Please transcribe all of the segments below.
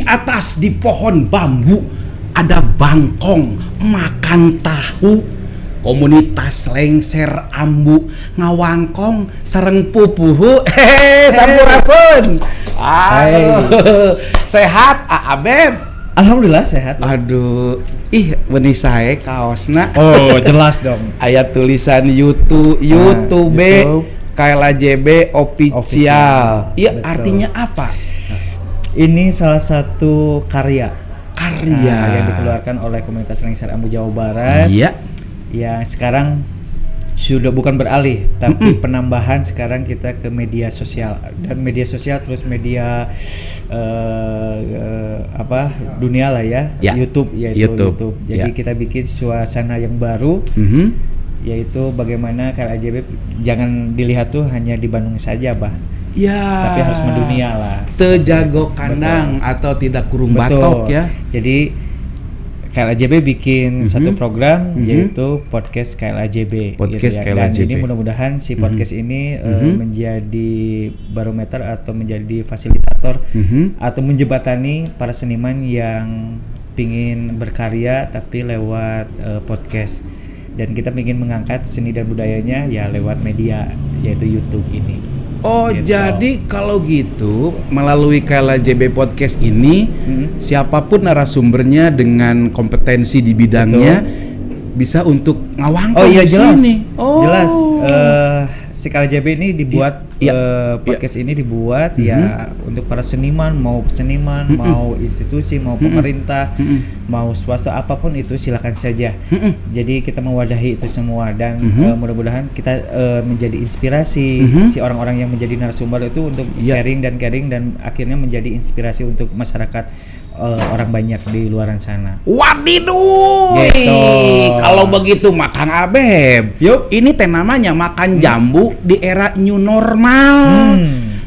atas di pohon bambu ada bangkong makan tahu. Komunitas lengser ambu ngawangkong sareng pupuhu. Sampurasun. Sehat Abeb? Alhamdulillah sehat. Aduh, benih saya kaosna. Oh, jelas dong. Ayat tulisan YouTube KLAJB official. Iya, artinya apa? Ini salah satu karya yang dikeluarkan oleh komunitas Lengser Ambu Jawa Barat. Iya. Ya, sekarang sudah bukan beralih, tapi penambahan sekarang kita ke media sosial, dan media sosial terus media dunia lah ya. YouTube. Jadi kita bikin suasana yang baru, yaitu bagaimana KLAJB jangan dilihat tuh hanya di Bandung saja, tapi harus mendunia lah. Sejago kandang atau tidak kurung batok ya. Jadi KLAJB bikin satu program yaitu podcast KLAJB. Podcast gitu ya. KLAJB. Dan ini mudah-mudahan si podcast ini menjadi barometer atau menjadi fasilitator atau menjembatani para seniman yang pingin berkarya tapi lewat podcast. Dan kita ingin mengangkat seni dan budayanya ya lewat media yaitu YouTube ini. Oh, gitu. Jadi kalau gitu melalui KLAJB podcast ini siapapun narasumbernya dengan kompetensi di bidangnya bisa untuk ngawangkong di sini. Jelas. Si KLAJB ini dibuat podcast ini dibuat ya untuk para seniman, mau institusi, mau pemerintah, mau swasta, apapun itu silakan saja. Jadi kita mewadahi itu semua dan mudah-mudahan kita menjadi inspirasi si orang-orang yang menjadi narasumber itu untuk sharing dan caring dan akhirnya menjadi inspirasi untuk masyarakat orang banyak di luaran sana. Wadiduh. Gitu. Kalau begitu Kang Abeb. Ini namanya makan jambu di era new normal.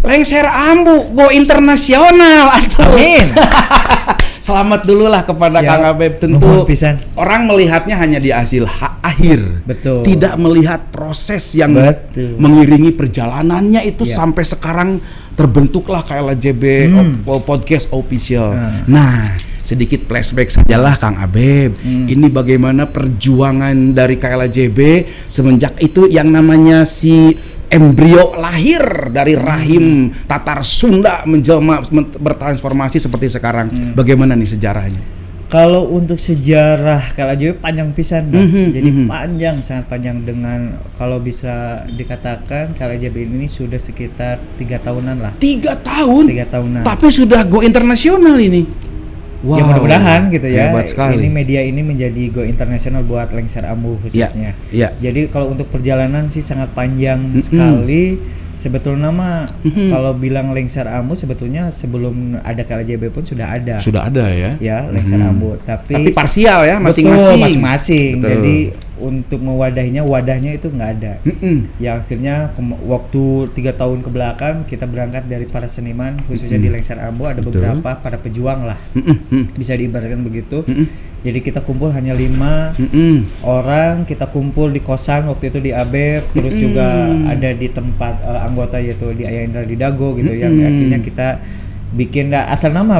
Lengser Ambu go internasional atuh. Amin. Selamat dulu lah kepada Kang Abeb. Tentu orang melihatnya hanya di hasil akhir. Betul. Tidak melihat proses yang mengiringi perjalanannya itu sampai sekarang terbentuklah KLAJB podcast official. Nah, sedikit flashback sajalah Kang Abeb. Ini bagaimana perjuangan dari KLAJB semenjak itu yang namanya si embrio lahir dari rahim Tatar Sunda menjelma bertransformasi seperti sekarang. Bagaimana nih sejarahnya? Kalau untuk sejarah KLAJB panjang pisan, jadi panjang, sangat panjang. Dengan kalau bisa dikatakan KLAJB ini sudah sekitar 3 tahunan lah. 3 tahun? 3 tahunan. Tapi sudah go internasional ini. Wow. Ya mudah-mudahan gitu ya. Hebat sekali. Ini media ini menjadi go internasional buat Lengser Ambu khususnya. Jadi kalau untuk perjalanan sih sangat panjang sekali. Sebetulnya kalau bilang Lengser Ambu sebetulnya sebelum ada KLAJB pun sudah ada. Sudah ada ya. Ya, Lengser Ambu. Tapi parsial ya, masing-masing. Betul, masing-masing. Jadi untuk wadahnya itu nggak ada. Ya akhirnya waktu 3 tahun ke belakang kita berangkat dari para seniman khususnya di Lengser Ambu ada beberapa para pejuang lah. Bisa diibaratkan begitu. Jadi kita kumpul hanya 5 orang, kita kumpul di kosan waktu itu di Abeb, terus juga ada di tempat anggota yaitu di Ayah Indra di Dago gitu yang akhirnya kita bikin asal nama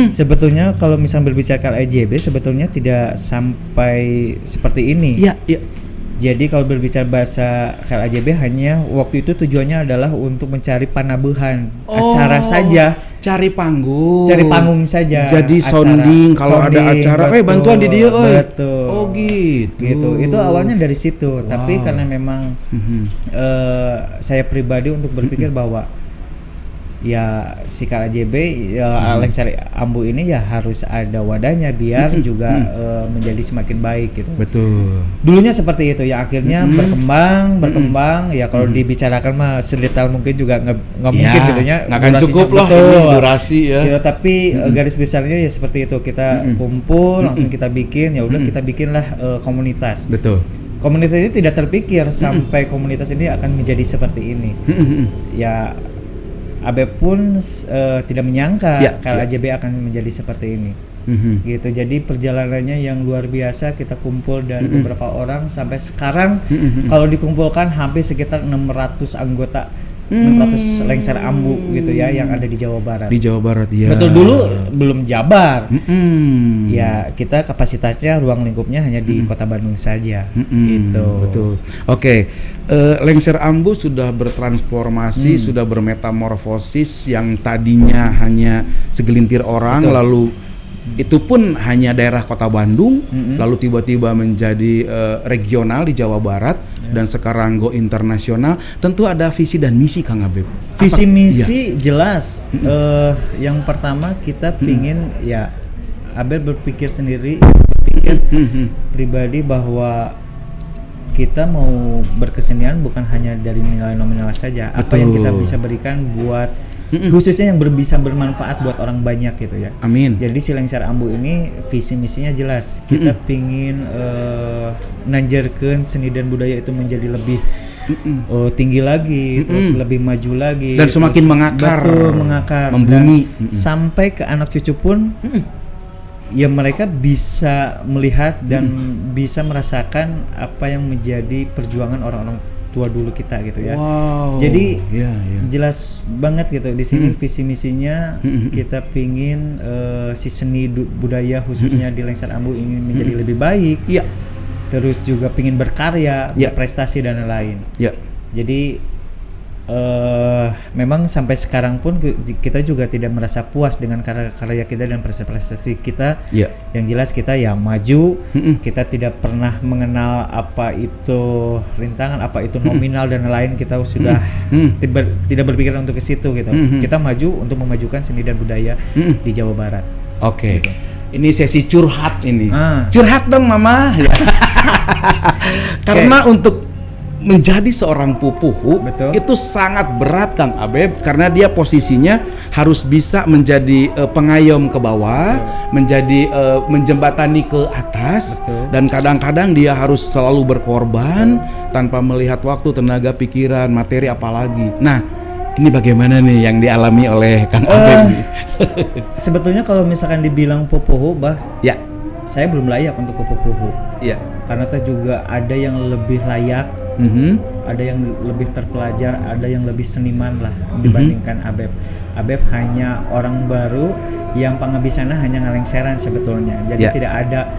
sebetulnya kalau misalnya berbicara KLAJB sebetulnya tidak sampai seperti ini. Jadi kalau berbicara bahasa KLAJB hanya waktu itu tujuannya adalah untuk mencari panabuhan acara saja. Cari panggung saja. Jadi sounding kalau ada acara, bantuan di dia, Betul. Oh gitu. Itu awalnya dari situ. Tapi karena memang saya pribadi untuk berpikir bahwa ya si KLAJB Lengser Ambu ini ya harus ada wadahnya biar juga menjadi semakin baik gitu. Betul. Dulunya seperti itu ya akhirnya berkembang ya kalau dibicarakan mah sedetail mungkin juga nggak mungkin gitu ya. Nggak akan cukup lah durasi ya. Ya tapi garis besarnya ya seperti itu kita kumpul langsung kita bikin ya udah kita bikinlah komunitas. Betul. Komunitas ini tidak terpikir sampai komunitas ini akan menjadi seperti ini. Ya Abeb pun tidak menyangka KLAJB akan menjadi seperti ini. Gitu. Jadi perjalanannya yang luar biasa, kita kumpul dari beberapa orang sampai sekarang kalau dikumpulkan hampir sekitar 600 anggota 600 lengser ambu gitu ya yang ada di Jawa Barat. Di Jawa Barat ya. Betul, dulu belum Jabar. Ya kita kapasitasnya ruang lingkupnya hanya di Kota Bandung saja. Gitu. Betul. Oke. Lengser ambu sudah bertransformasi, sudah bermetamorfosis yang tadinya hanya segelintir orang. Betul. Lalu itu pun hanya daerah Kota Bandung, lalu tiba-tiba menjadi regional di Jawa Barat, dan sekarang go internasional. Tentu ada visi dan misi Kang Abeb. Visi misi jelas. Yang pertama kita pingin ya Abeb berpikir sendiri, berpikir pribadi bahwa kita mau berkesenian bukan hanya dari nilai nominal saja. Apa yang kita bisa berikan buat khususnya yang bisa bermanfaat buat orang banyak gitu ya. Amin. Jadi si Lengser Ambu ini visi misinya jelas. Kita pingin nanjarkeun seni dan budaya itu menjadi lebih tinggi lagi, terus lebih maju lagi, dan semakin mengakar, membumi, sampai ke anak cucu pun ya mereka bisa melihat dan bisa merasakan apa yang menjadi perjuangan orang-orang tua dulu kita gitu ya. Wow. Jadi jelas banget gitu di sini visi misinya kita pingin si seni budaya khususnya di Lengser Ambu ingin menjadi lebih baik. Iya. Terus juga pingin berkarya, berprestasi dan lain-lain. Iya. Jadi memang sampai sekarang pun kita juga tidak merasa puas dengan karya kita dan prestasi kita. Yang jelas kita ya maju. Kita tidak pernah mengenal apa itu rintangan, apa itu nominal dan lain. Kita sudah tidak berpikiran untuk ke situ gitu. Kita maju untuk memajukan seni dan budaya di Jawa Barat. Oke. Gitu. Ini sesi curhat ini. Curhat dong Mama. Karena untuk menjadi seorang pupuhu itu sangat berat Kang Abeb, karena dia posisinya harus bisa menjadi pengayom ke bawah, menjadi menjembatani ke atas, dan kadang-kadang dia harus selalu berkorban tanpa melihat waktu, tenaga, pikiran, materi apalagi. Nah, ini bagaimana nih yang dialami oleh Kang Abeb? Sebetulnya kalau misalkan dibilang pupuhu, saya belum layak untuk ke pupuhu. Karena juga ada yang lebih layak. Ada yang lebih terpelajar, ada yang lebih seniman lah dibandingkan Abeb. Abeb hanya orang baru yang pengabisana hanya ngalengseran sebetulnya. Jadi tidak ada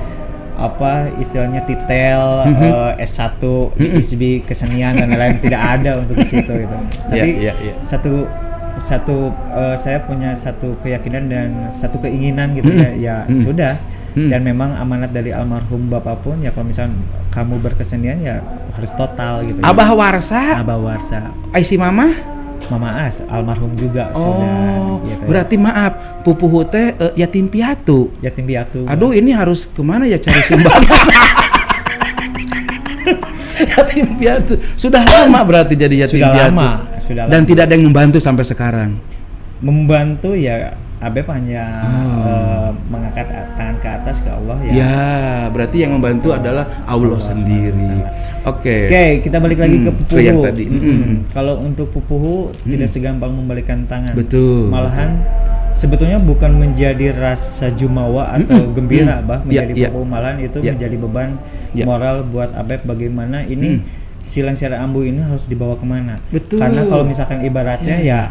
apa istilahnya titel S1 ISB kesenian dan lain-lain, tidak ada untuk ke situ gitu. Tapi satu saya punya satu keyakinan dan satu keinginan gitu ya sudah. Dan memang amanat dari almarhum Bapak pun ya kalau misalnya kamu berkesenian ya harus total gitu. Abah Warsa? Abah Warsa. Aisi Mama? Mama As, almarhum juga sudah. Gitu berarti ya. Maaf, pupuhu teh yatim piatu. Yatim piatu. Aduh, ini harus kemana ya cari sumbangan? Yatim piatu. Sudah lama berarti jadi yatim piatu. Sudah lama. Dan tidak ada yang membantu sampai sekarang. Membantu ya Abeb hanya mengangkat tangan ke atas ke Allah ya. Ya, berarti yang membantu adalah Allah sendiri. Oke, kita balik lagi ke pupuhu. Yang tadi. Kalau untuk pupuhu tidak segampang membalikan tangan. Betul. Malahan sebetulnya bukan menjadi rasa jumawa atau gembira, menjadi pupuhu, malahan itu menjadi beban moral buat Abeb. Bagaimana ini si Lengser Ambu ini harus dibawa kemana? Betul. Karena kalau misalkan ibaratnya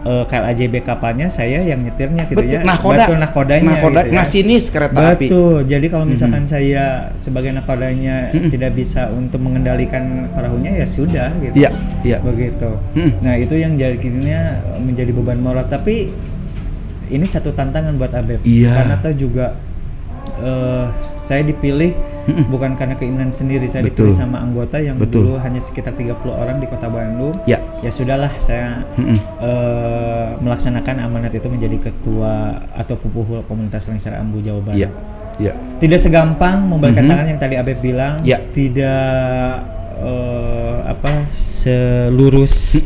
KLAJB kapalnya saya yang nyetirnya gitu. Betul, ya. Nahkodanya gitu ya. Ngasinis kereta api. Betul. Jadi kalau misalkan saya sebagai nahkodanya tidak bisa untuk mengendalikan perahunya ya sudah gitu. Begitu. Nah, itu yang jadinya menjadi beban moral, tapi ini satu tantangan buat Abeb. Karena juga saya dipilih bukan karena keinginan sendiri, saya dipilih sama anggota yang dulu hanya sekitar 30 orang di Kota Bandung. Ya sudahlah, saya melaksanakan amanat itu menjadi ketua atau pupuhu komunitas Lengser Ambu Jawa Barat. Tidak segampang membalikan tangan yang tadi Abeb bilang. Tidak selurus.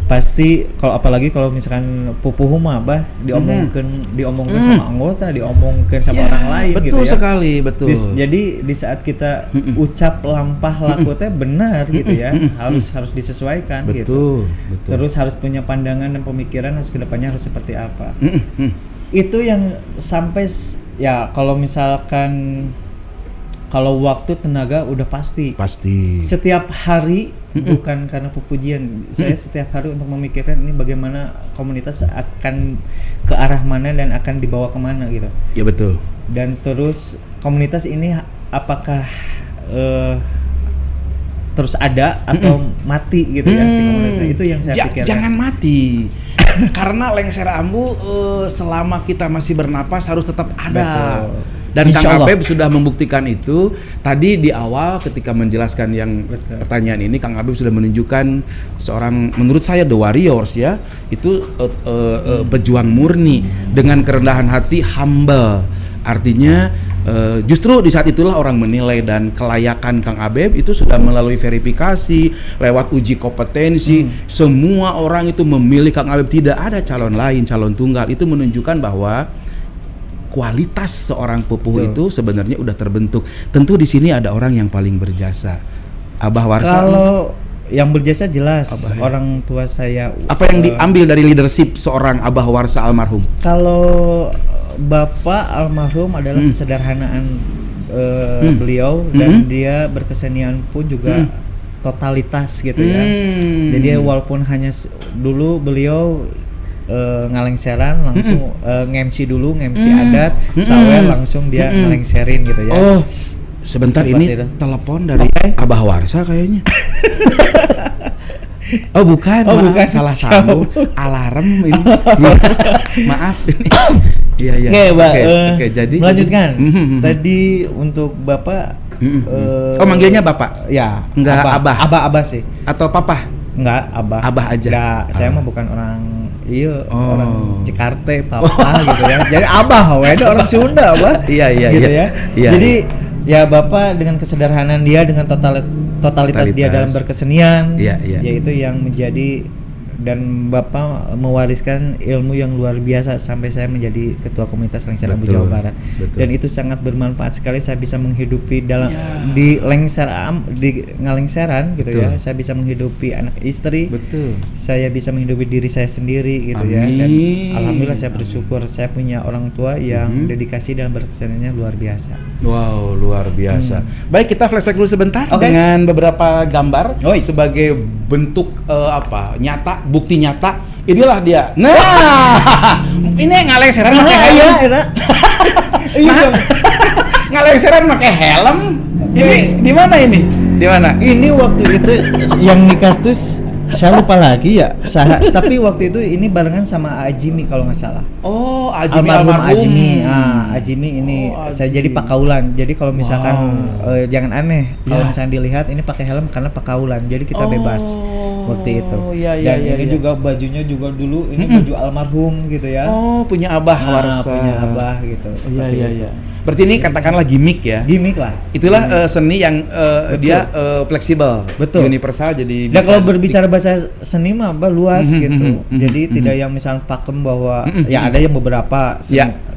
Pasti kalau apalagi kalau misalkan pupuhu mah diomongkan sama anggota, diomongkan sama orang lain gitu ya. Betul sekali, betul. Jadi di saat kita ucap lampah laku teh benar gitu ya, harus disesuaikan gitu. Betul. Terus harus punya pandangan dan pemikiran harus kedepannya harus seperti apa. Itu yang sampai ya kalau misalkan Kalau waktu tenaga udah pasti. Setiap hari bukan karena pepujian. Saya setiap hari untuk memikirkan ini bagaimana komunitas akan ke arah mana dan akan dibawa kemana gitu. Ya betul. Dan terus komunitas ini apakah terus ada atau mati gitu ya si komunitas itu yang saya pikirkan. Jangan mati. Karena Lengser Ambu selama kita masih bernapas harus tetap ada. Betul. Dan Kang Abeb sudah membuktikan itu. Tadi di awal ketika menjelaskan yang pertanyaan ini, Kang Abeb sudah menunjukkan seorang, menurut saya The Warriors ya, itu pejuang murni dengan kerendahan hati, humble. Artinya justru di saat itulah orang menilai, dan kelayakan Kang Abeb itu sudah melalui verifikasi, lewat uji kompetensi. Semua orang itu memilih Kang Abeb, tidak ada calon lain, calon tunggal. Itu menunjukkan bahwa kualitas seorang pupuh itu sebenarnya udah terbentuk. Tentu di sini ada orang yang paling berjasa. Abah Warsa. Kalau yang berjasa jelas Abah, orang tua saya. Apa yang diambil dari leadership seorang Abah Warsa almarhum? Kalau Bapak almarhum adalah kesederhanaan beliau, dan dia berkesenian pun juga totalitas gitu ya. Jadi walaupun hanya dulu beliau ngalengseran langsung nge-MC dulu, nge-MC adat, sawer langsung dia ngalengserin gitu ya. Oh, sebentar ini itu. Telepon dari Abah Warsa kayaknya. Oh bukan, bukan, salah sambung. Alarm ini. Maaf ini. Iya. Oke, jadi melanjutkan. Tadi untuk Bapak manggilnya Bapak? Ya, enggak Abah. Abah sih. Atau Papa? Enggak, Abah. Abah aja. Enggak, saya mah bukan orang orang Jakarta, Papa gitu ya. Jadi Abah, ada orang Sunda, Abah. Iya. Gitu ya. Jadi ya Bapak dengan kesederhanaan dia, dengan totalitas dia dalam berkesenian, yaitu yang menjadi, dan Bapak mewariskan ilmu yang luar biasa sampai saya menjadi ketua komunitas Lengser Ambu Jawa Barat. Dan itu sangat bermanfaat sekali. Saya bisa menghidupi dalam di ngalengseran gitu ya. Saya bisa menghidupi anak istri. Saya bisa menghidupi diri saya sendiri gitu ya. Dan alhamdulillah saya bersyukur saya punya orang tua yang dedikasi dalam berkeseniannya luar biasa. Wow, luar biasa. Baik, kita flashback dulu sebentar dengan beberapa gambar sebagai bentuk nyata, bukti nyata. Inilah dia. Nah, ini ngalengseran pakai helm. Ngalengseran pakai helm. Ini di mana ini? Di mana? Ini waktu itu yang nikah tuh saya lupa lagi ya. Tapi waktu itu ini barengan sama Ajimi kalau nggak salah. Oh, Ajimi almarhum Ajimi. Ajimi ini saya jadi pakaulan. Jadi kalau misalkan jangan aneh kalau misalnya dilihat ini pakai helm karena pakaulan. Jadi kita bebas waktu itu. Dan ini juga bajunya juga dulu ini baju almarhum gitu ya. Oh, punya Abah Warsa. Punya Abah gitu. Iya. Berarti ini katakanlah gimmick ya. Gimmick lah. Itulah seni yang dia fleksibel, universal. Jadi dan kalau berbicara bahasa seni mah luas gitu. Jadi tidak yang misalnya pakem bahwa ya ada yang beberapa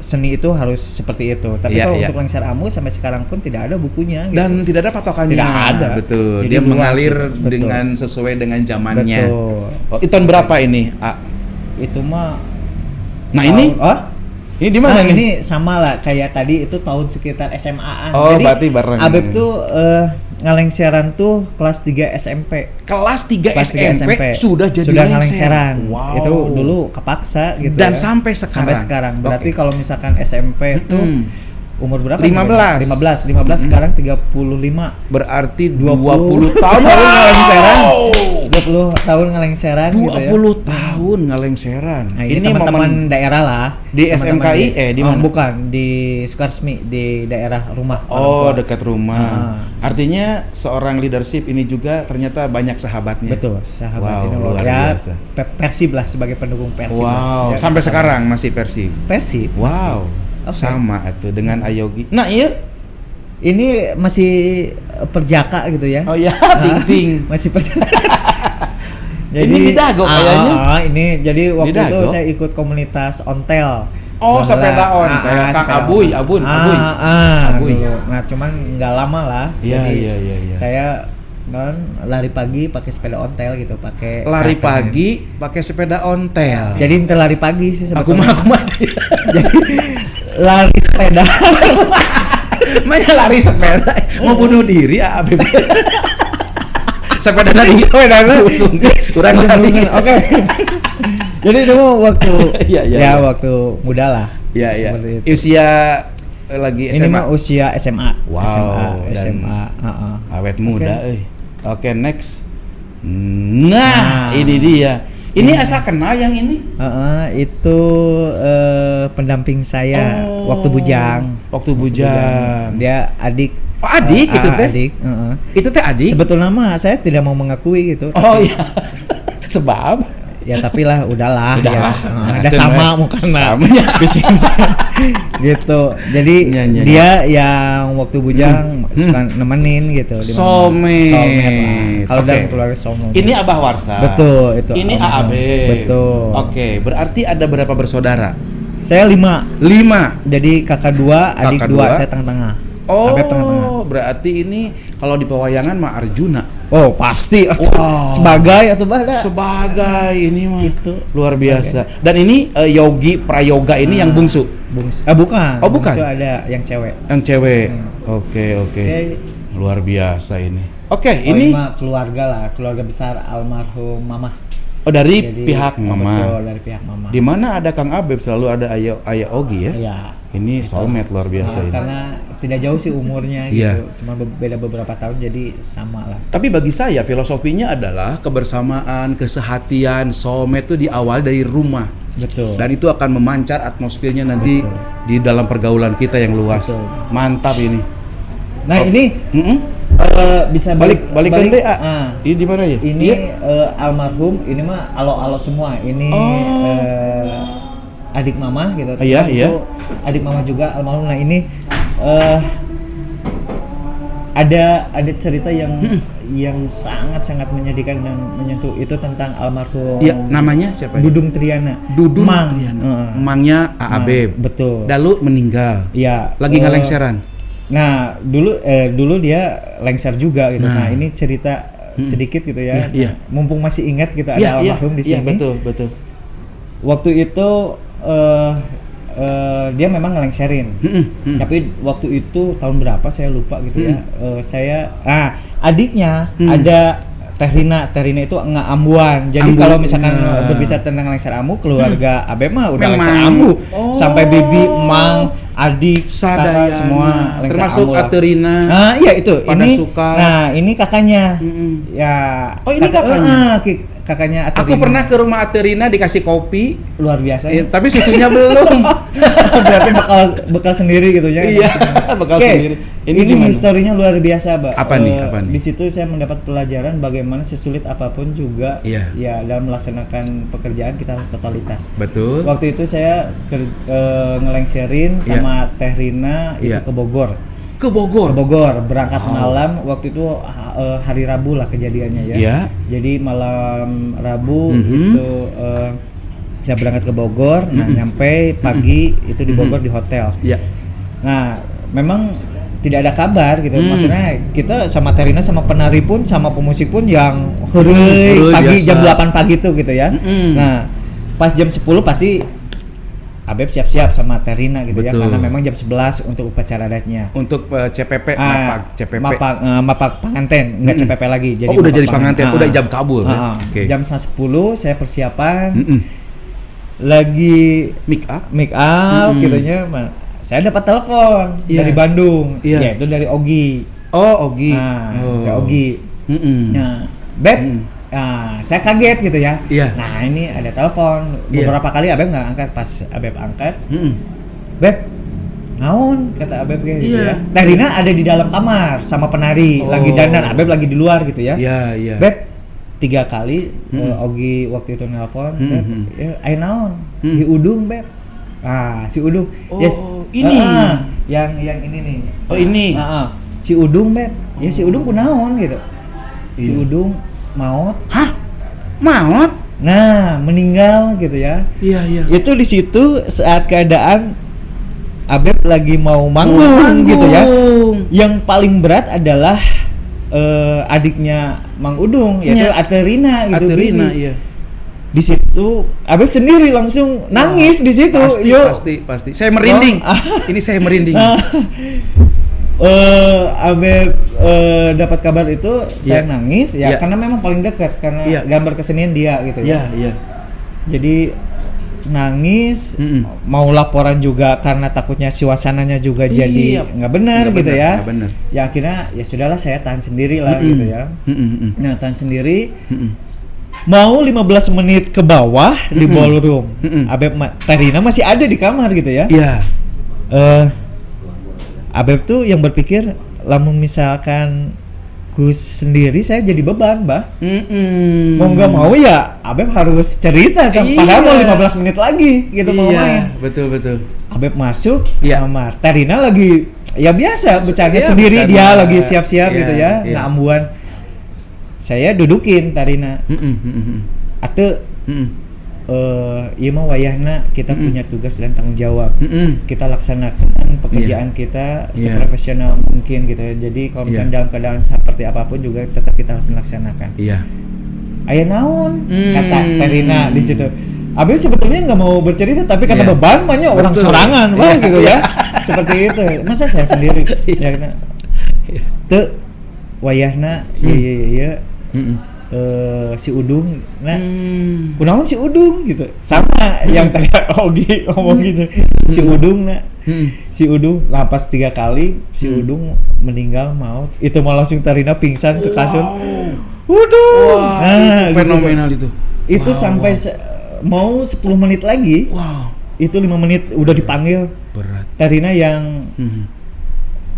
seni itu harus seperti itu. Tapi kalau untuk Lengser Ambu sampai sekarang pun tidak ada bukunya gitu. Dan tidak ada patokannya. Tidak ada. Betul. Jadi dia mengalir dengan sesuai dengan zamannya. Betul. Itu tahun berapa ini? Itu mah ini ini di mana ini sama lah kayak tadi itu tahun sekitar SMA-an. Oh, jadi berarti bareng. Abeb tuh ngalengseran tuh kelas 3 SMP. Kelas 3 SMP sudah jadi ngalengseran. Wow. Itu dulu kepaksa gitu. Dan ya. Sampai sekarang. Berarti kalau misalkan SMP tuh umur berapa? 15 sekarang 35. Berarti 20 tahun ngalengseran. 20 tahun ngalengseran gitu ya. 20 tahun ngalengseran. Nah, ini teman-teman daerah lah. Di SMKI di mana? Bukan, di Sukarsmi, di daerah rumah. Oh, dekat rumah. Artinya seorang leadership ini juga ternyata banyak sahabatnya. Betul, sahabat ini luar biasa. Persib lah sebagai pendukung Persib. Wow, sampai sekarang masih Persib. Wow. Sama itu dengan Ayogi. Nah, iya. Ini masih perjaka gitu ya. Oh ya, ting-ting. Masih perjaka. Jadi ini di Dago kayaknya. Ini jadi waktu itu saya ikut komunitas ontel. Oh, sepeda ontel. Kang Abun. Nah, cuman nggak lama lah. Jadi saya lari pagi pakai sepeda ontel gitu, pakai lari pagi pakai sepeda ontel. Jadi ente lari pagi sih sebetulnya. Aku mah. Jadi lari sepeda. Makanya lari sepeda, mau bunuh diri Abib. Sepeda dari kurang lari. Oke. Jadi dulu waktu ya waktu muda lah. Iya. Usia lagi SMA. Ini mah usia SMA. Wow. SMA. Awet muda. Oke, next. Nah, ini dia. Ini asal kenal yang ini? Itu pendamping saya waktu bujang. Waktu bujang. Dia adik. Oh, adik itu teh? Adik. Itu teh adik? Sebetulnya mah saya tidak mau mengakui gitu. Oh iya. Sebab? Ya tapi lah, udahlah. Udahlah. Ya. Udah sama mukanya. Bising saya. Gitu. Jadi dia yang waktu bujang suka nemenin gitu. Soulmate. Kalau dalam keluarga soulmate. Ini Abah Warsa. Betul, itu. Ini AAB. Betul. Oke, berarti ada berapa bersaudara? Saya 5. 5. Jadi kakak 2, adik 2, saya tengah-tengah. Oh, tengah-tengah. Berarti ini kalau di pewayangan mah Arjuna. Oh, pasti. Wow. Sebagai atau bada? Sebagai ini mah gitu. Luar biasa. Dan ini Yogi Prayoga ini yang bungsu. Bukan. Oh, bukan. Bungsu ada yang cewek. Yang cewek. Oke. Luar biasa ini. Oke, ini mah keluarga lah, keluarga besar almarhum Mama. Oh, dari pihak Mama. Betul, dari pihak Mama. Di mana ada Kang Abeb selalu ada Ayah Ogi ya? Iya. Ini soulmate luar biasa ini. Karena tidak jauh sih umurnya gitu. Cuma beda beberapa tahun jadi sama lah. Tapi bagi saya filosofinya adalah kebersamaan, kesehatian, soulmate itu diawali dari rumah. Betul. Dan itu akan memancar atmosfernya nanti di dalam pergaulan kita yang luas. Betul. Mantap ini. Nah, ini bisa balik ke DA. Ini di mana ya? Ini almarhum, ini mah alo semua. Ini adik Mama gitu. Iya. Adik Mama juga almarhum. Nah, ini ada cerita yang sangat menyedihkan dan menyentuh, itu tentang almarhum. Iya, namanya siapa? Dudung Triana. Mang. Triana. Mangnya Abeb. Betul. Lalu meninggal. Iya. Lagi ngelengseran. Nah, dulu dia lengser juga gitu. Nah, ini cerita sedikit gitu ya. Iya. Mumpung masih ingat gitu ada almarhum di sini. Iya, betul. Waktu itu dia memang ngelengserin. Tapi waktu itu tahun berapa saya lupa gitu ya. Adiknya ada Terina itu nggak ambuan. Jadi kalau misalkan berbicara tentang lengser ambu, keluarga Abeb mah udah lengser ambu. Sampai bibi, mang, adik, kakak semua lengser termasuk ambu lah. Aterina. Iya itu. Pada ini suka. Nah, ini kakaknya. Ya. Oh, ini kakaknya. Kakaknya Aterina. Aku pernah ke rumah Aterina dikasih kopi. Luar biasa. Tapi susunya belum. Berarti bekal sendiri gitu ya. Iya, bekal sendiri. Ini historinya luar biasa, Mbak. Apa nih? Di situ saya mendapat pelajaran bagaimana sesulit apapun juga ya dalam melaksanakan pekerjaan kita harus totalitas. Betul. Waktu itu saya ngelengserin sama Teh Rina itu ke Bogor. Ke Bogor berangkat malam. Waktu itu hari Rabu lah kejadiannya ya. Iya. Jadi malam Rabu itu saya berangkat ke Bogor. Nah, nyampe pagi itu di Bogor di hotel. Iya. Nah, memang tidak ada kabar gitu. Maksudnya kita sama Terina sama penari pun sama pemusik pun yang hurry pagi biasa. Jam 8 pagi tuh gitu ya. Nah, pas jam 10 pasti Abeb siap-siap sama Terina gitu. Betul. Ya, karena memang jam 11 untuk upacara adatnya. Untuk CPP, mapak pengantin, enggak CPP lagi. Jadi udah jadi pengantin, udah jam kabul. Jam 10 saya persiapan. Lagi make up gitunya. Saya dapat telepon dari Bandung. Ya, itu dari Ogi. Oh, Ogi. Dari Ogi. Nah, Beb, saya kaget gitu ya. Nah, ini ada telepon. Beberapa kali Abeb nggak angkat. Pas Abeb angkat, Beb, naon kata Abeb kayak gitu ya. Terina ada di dalam kamar sama penari lagi dandan. Abeb lagi di luar gitu ya. Beb, 3 kali Ogi waktu itu nelpon. Beb, ayo naon? Di Udung, Beb. Si Udung. Ini yang ini nih. Oh, ini. Si Udung, Beb. Ya si Udung kunaon gitu. Si Udung maut. Hah? Maut? Nah, meninggal gitu ya. Iya. Itu di situ saat keadaan Abeb lagi mau manggung gitu ya. Yang paling berat adalah adiknya Mang Udung yaitu Aterina gitu. Aterina, iya. Di situ Abeb sendiri langsung nangis di situ. Pasti. Saya merinding. Ini saya merinding. Abeb dapat kabar itu saya nangis ya karena memang paling dekat karena gambar kesenian dia gitu ya. Jadi nangis, mau laporan juga karena takutnya suasananya juga jadi nggak benar gitu ya. Ya akhirnya ya sudahlah saya tahan sendiri lah gitu ya. Nah tahan sendiri. Mau 15 menit ke bawah di ballroom, Abeb Terina masih ada di kamar gitu ya. Abeb tuh yang berpikir, lamun misalkan Gus sendiri saya jadi beban, Mbah. Mau nggak mau ya Abeb harus cerita, padahal mau 15 menit lagi gitu mau main. Betul. Abeb masuk kamar, Terina lagi ya biasa bercanda sendiri, dia lagi siap-siap gitu ya, ngambuan. Saya dudukin Terina. Atau iya mah wayahna kita punya tugas dan tanggung jawab. Kita laksanakan pekerjaan kita seprofesional mungkin gitu ya. Jadi kalau misalnya dalam keadaan seperti apapun juga tetap kita harus melaksanakan. Aya naon kata Terina di situ. Abel sebetulnya nggak mau bercerita tapi karena beban banyak orang sorangan gitu ya. Seperti itu. Masa saya sendiri ya kena. Teu wayahna iya si Udung kunaon si Udung gitu sama yang tadi Ogi ngomong gitu si Udung si Udung lapas 3 kali si Udung meninggal maut itu malah langsung Terina pingsan ke kasur. Udung fenomenal itu sampai mau 10 menit lagi itu 5 menit udah dipanggil berat Terina yang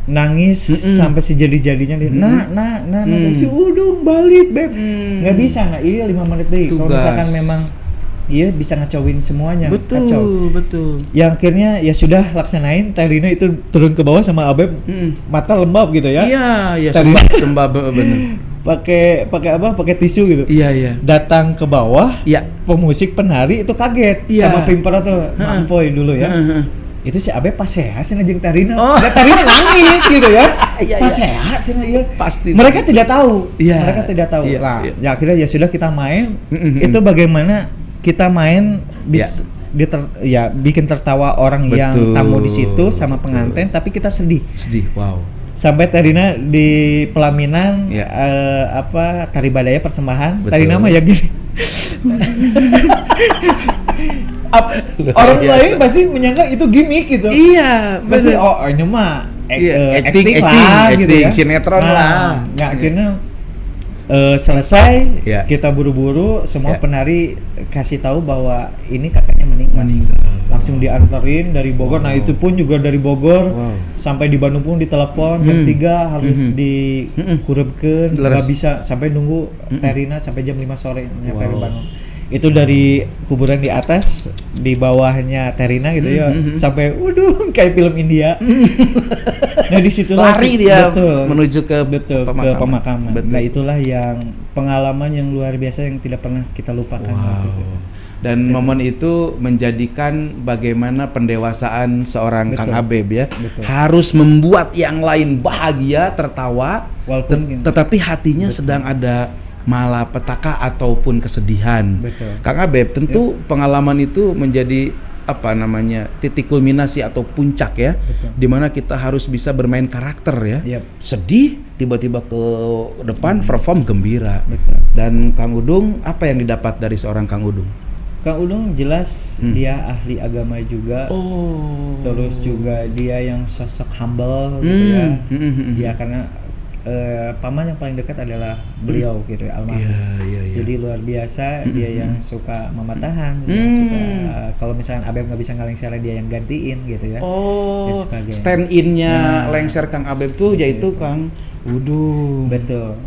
nangis sampai sejadi-jadinya dia nah si Udung balik beb nggak bisa ini 5 menit deh kalau misalkan memang bisa ngacauin semuanya betul yang akhirnya ya sudah laksanain Terina itu turun ke bawah sama Abeb mata lembab gitu ya sembab bener pakai tisu gitu datang ke bawah pemusik penari itu kaget sama pimpera tuh Mampoy dulu ya itu si Abe pas sehat sih jeung Terina. Terina nangis gitu ya. Pas sehat sih pasti. Mereka tidak tahu. Mereka tidak tahu. Nah, ya akhirnya ya sudah kita main. Itu bagaimana kita main bikin tertawa orang yang tamu di situ sama pengantin tapi kita sedih. Sampai Terina di pelaminan tari badaya persembahan. Terina mah ya gini. Orang lain pasti menyangka itu gimmick gitu. Pasti ini mah acting lah gitu ya. Sinetron lah. Nggak akhirnya selesai kita buru-buru semua penari kasih tahu bahwa ini kakaknya meninggal. Langsung dianterin dari Bogor. Nah itu pun juga dari Bogor sampai di Bandung pun ditelepon jam 3 harus dikurebkeun. Nggak bisa sampai nunggu Terina sampai jam 5 sore nyampe di Bandung. Itu dari kuburan di atas, di bawahnya Terina gitu ya, sampai kayak film India. Nah di situ lari dia menuju ke pemakaman. Nah itulah yang pengalaman yang luar biasa yang tidak pernah kita lupakan. Dan momen itu menjadikan bagaimana pendewasaan seorang Kang Abeb ya, harus membuat yang lain bahagia, tertawa, tetapi hatinya sedang ada malapetaka ataupun kesedihan. Kang Abeb tentu pengalaman itu menjadi titik kulminasi atau puncak ya, di mana kita harus bisa bermain karakter ya. Sedih tiba-tiba ke depan perform gembira. Dan Kang Udung, apa yang didapat dari seorang Kang Udung? Kang Udung jelas dia ahli agama juga. Terus juga dia yang sosok humble gitu ya. Dia karena paman yang paling dekat adalah beliau gitu ya, almarhum. Jadi luar biasa dia yang suka mematahan, yang suka kalau misalnya Abeb nggak bisa ngelengser dia yang gantiin gitu ya. Stand in-nya lengser Kang Abeb tuh yaitu Kang Udung. Betul.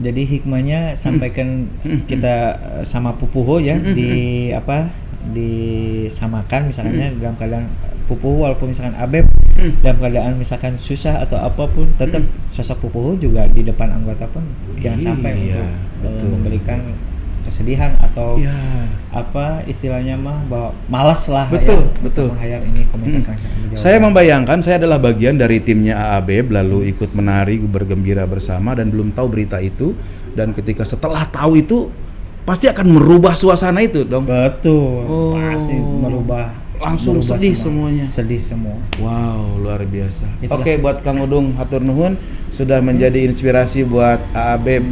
Jadi hikmahnya sampaikan kita sama Pupuho ya disamakan misalnya dalam keadaan Pupuho walaupun misalkan Abeb dalam keadaan misalkan susah atau apapun tetap sosok Pupuho juga di depan anggota pun jangan sampai untuk memberikan kesedihan atau istilahnya mah bahwa malas lah menghayar ini komunitas Saya membayangkan saya adalah bagian dari timnya AAB lalu ikut menari bergembira bersama dan belum tahu berita itu, dan ketika setelah tahu itu pasti akan merubah suasana itu dong. Pasti merubah langsung sedih semuanya. Sedih semua. Wow, luar biasa. Oke, buat Kang Udung hatur nuhun sudah menjadi inspirasi buat Abeb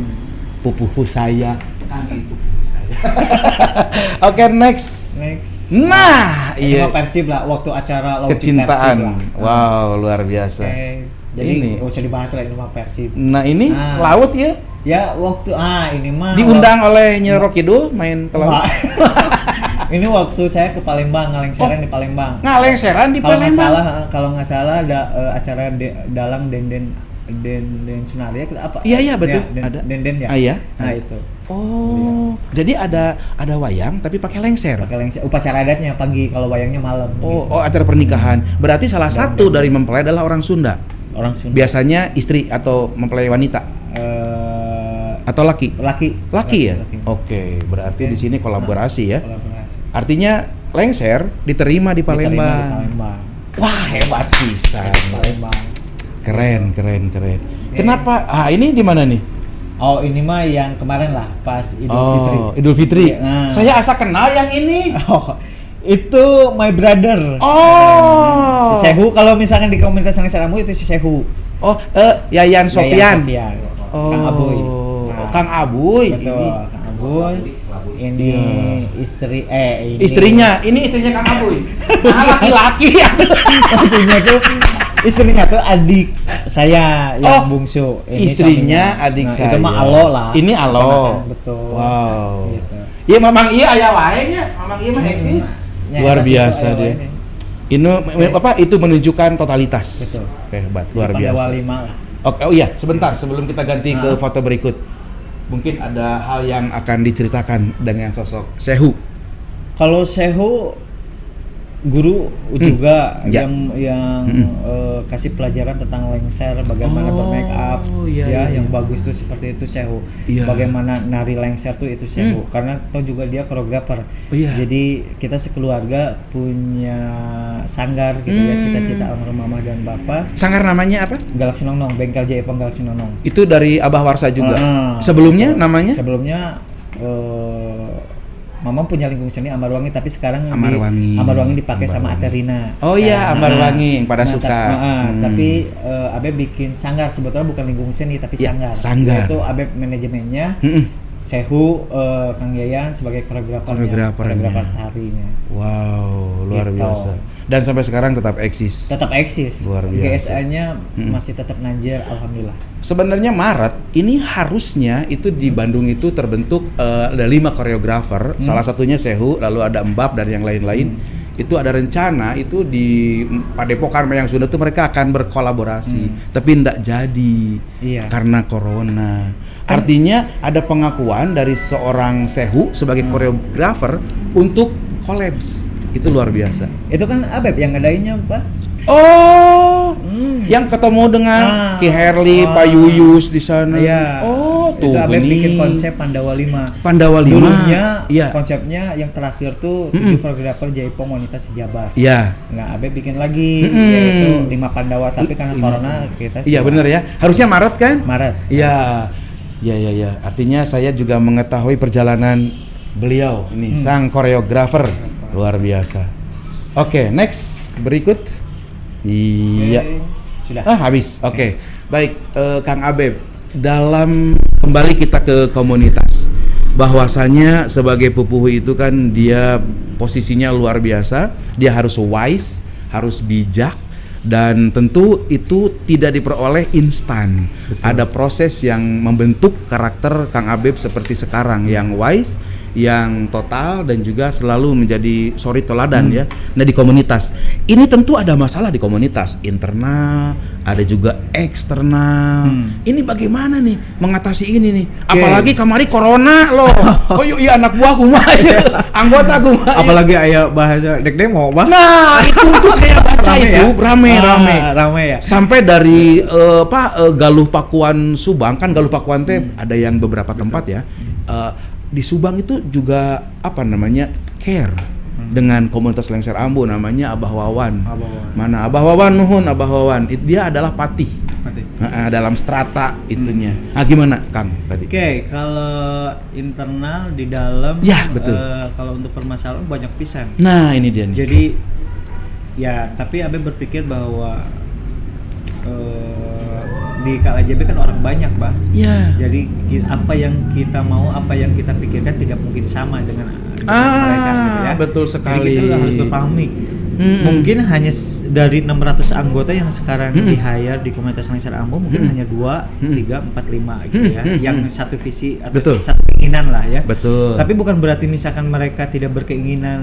pupuhu saya. Kang itu pupuhu saya. Oke, next. Nah, iya. Persib lah waktu acara laut kecintaan. Wow, luar biasa. Jadi nggak usah dibahas lagi nama Persib. Nah, ini laut ya? Ya, waktu ini mah diundang oleh Nyi Roro Kidul main ke laut. Ini waktu saya ke Palembang, ngalengseran di Palembang. Ngalengseran di Palembang. Kalau nggak salah ada acara Dalang Denden Sunaria apa? Iya betul. Ya, ada Denden ya. Iya. Nah itu. Oh, jadi ada wayang tapi pakai lengser. Pakai lengser. Upacara adatnya pagi, kalau wayangnya malam. Oh, acara pernikahan. Berarti salah satu dari mempelai adalah orang Sunda. Orang Sunda. Biasanya istri atau mempelai wanita. Atau laki ya. Oke, berarti di sini kolaborasi ya. Artinya lengser diterima di Palembang. Wah, hebat pisan. Keren. Kenapa? Ini di mana nih? Oh, ini mah yang kemarin lah pas Fitri. Idul Fitri. Nah. Saya asa kenal yang ini. Oh, itu my brother. Oh. Si Sehu, kalau misalkan di komunitas Lengser Ambu itu si Sehu. Oh, Yayan Sofian. Oh. Kang Abuy. Nah. Kang Abuy. Betul, Kang Abuy. Ini istrinya Kang Abuy. Laki-laki ya. Maksudnya tuh istrinya tuh adik saya yang bungsu. Ini istrinya suaminya. Adik saya. Itu mah Alo lah. Ini Alo. Betul. Wow. Iya, gitu. Mamang iya aya wae nya. Mamang iya mah eksis. Luar biasa dia. Itu menunjukkan totalitas. Betul. Hebat, luar biasa. Oke, iya, sebentar sebelum kita ganti ke foto berikut. Mungkin ada hal yang akan diceritakan dengan sosok Sehu. Kalau Sehu guru juga yang kasih pelajaran tentang lengser, bagaimana bermake up yang bagus tuh seperti itu Sehu. Bagaimana nari lengser tuh itu Sehu. Karena toh juga dia koreografer. Jadi kita sekeluarga punya sanggar gitu ya, cita-cita almarhum mama dan bapak. Sanggar namanya apa? Galaksi Nongnong, Bengkel Jaipong Galaksi Nongnong. Itu dari Abah Warsa juga. Sebelumnya namanya? Sebelumnya Mama punya lingkung seni Amarwangi, tapi sekarang Amarwangi dipakai sama Aterina. Oh iya, Amarwangi yang pada suka. Tapi Abe bikin sanggar, sebetulnya bukan lingkung seni tapi sanggar. Itu Abe manajemennya. Sehu, Kang Yayan sebagai koreografer tarinya. Wow, luar biasa. Dan sampai sekarang tetap eksis. Luar biasa. GSA-nya masih tetap nanjir, alhamdulillah. Sebenarnya Maret ini harusnya itu di Bandung itu terbentuk ada 5 koreografer, salah satunya Sehu, lalu ada Mbap dan yang lain-lain. Itu ada rencana itu di Padepokan Mayang Sunda itu mereka akan berkolaborasi, tapi tidak jadi karena corona. Artinya ada pengakuan dari seorang Sehu sebagai koreografer untuk collabs. Itu luar biasa. Itu kan Abeb yang ngadainnya, Pak. Yang ketemu dengan Ki Herli, Pak Yuyus di sana. Tuh itu Abeb bikin konsep Pandawa 5. Dulunya konsepnya yang terakhir tuh 7 koreografer Jaipong wanita sejabar. Nah, Abeb bikin lagi yaitu 5 Pandawa, tapi karena corona kita benar ya. Harusnya Maret kan? Maret. Iya. Artinya saya juga mengetahui perjalanan beliau ini sang koreografer luar biasa. Oke, next berikut. Iya. Sudah. Habis. Oke. Baik, Kang Abeb, dalam kembali kita ke komunitas. Bahwasanya sebagai pupuhu itu kan dia posisinya luar biasa, dia harus wise, harus bijak. Dan tentu itu tidak diperoleh instan. Ada proses yang membentuk karakter Kang Abeb seperti sekarang, yang wise, yang total, dan juga selalu menjadi toladan ya. Nah, di komunitas ini tentu ada masalah di komunitas internal, ada juga eksternal. Ini bagaimana nih mengatasi ini nih? Apalagi kemarin corona loh. Iya anak buah kumaha ya. Anggota kumaha. Apalagi aya bahasa dek demo, Bang. Nah, itu saya baca itu rame ya. Sampai dari Galuh Pakuan Subang, kan Galuh Pakuan teh ada yang beberapa tempat ya. Di Subang itu juga care dengan komunitas Lengser Ambu, namanya Abah Wawan. Mana Abah Wawan, nuhun Abah Wawan. Dia adalah patih. Dalam strata itunya. Gimana Kang tadi? Kalau internal di dalam, betul. Kalau untuk permasalahan banyak pisan. Nah, ini dia nih. Jadi Ya, tapi Abe berpikir bahwa di KLJB kan orang banyak, Bah. Iya. Jadi apa yang kita mau, apa yang kita pikirkan tidak mungkin sama dengan mereka gitu ya. Betul sekali. Jadi kita harus berpahami. Mungkin hanya dari 600 anggota yang sekarang di-hire di komunitas Lengser Ambo mungkin hanya 2, 3, 4, 5 gitu ya. Yang satu visi atau satu keinginan lah ya. Betul. Tapi bukan berarti misalkan mereka tidak berkeinginan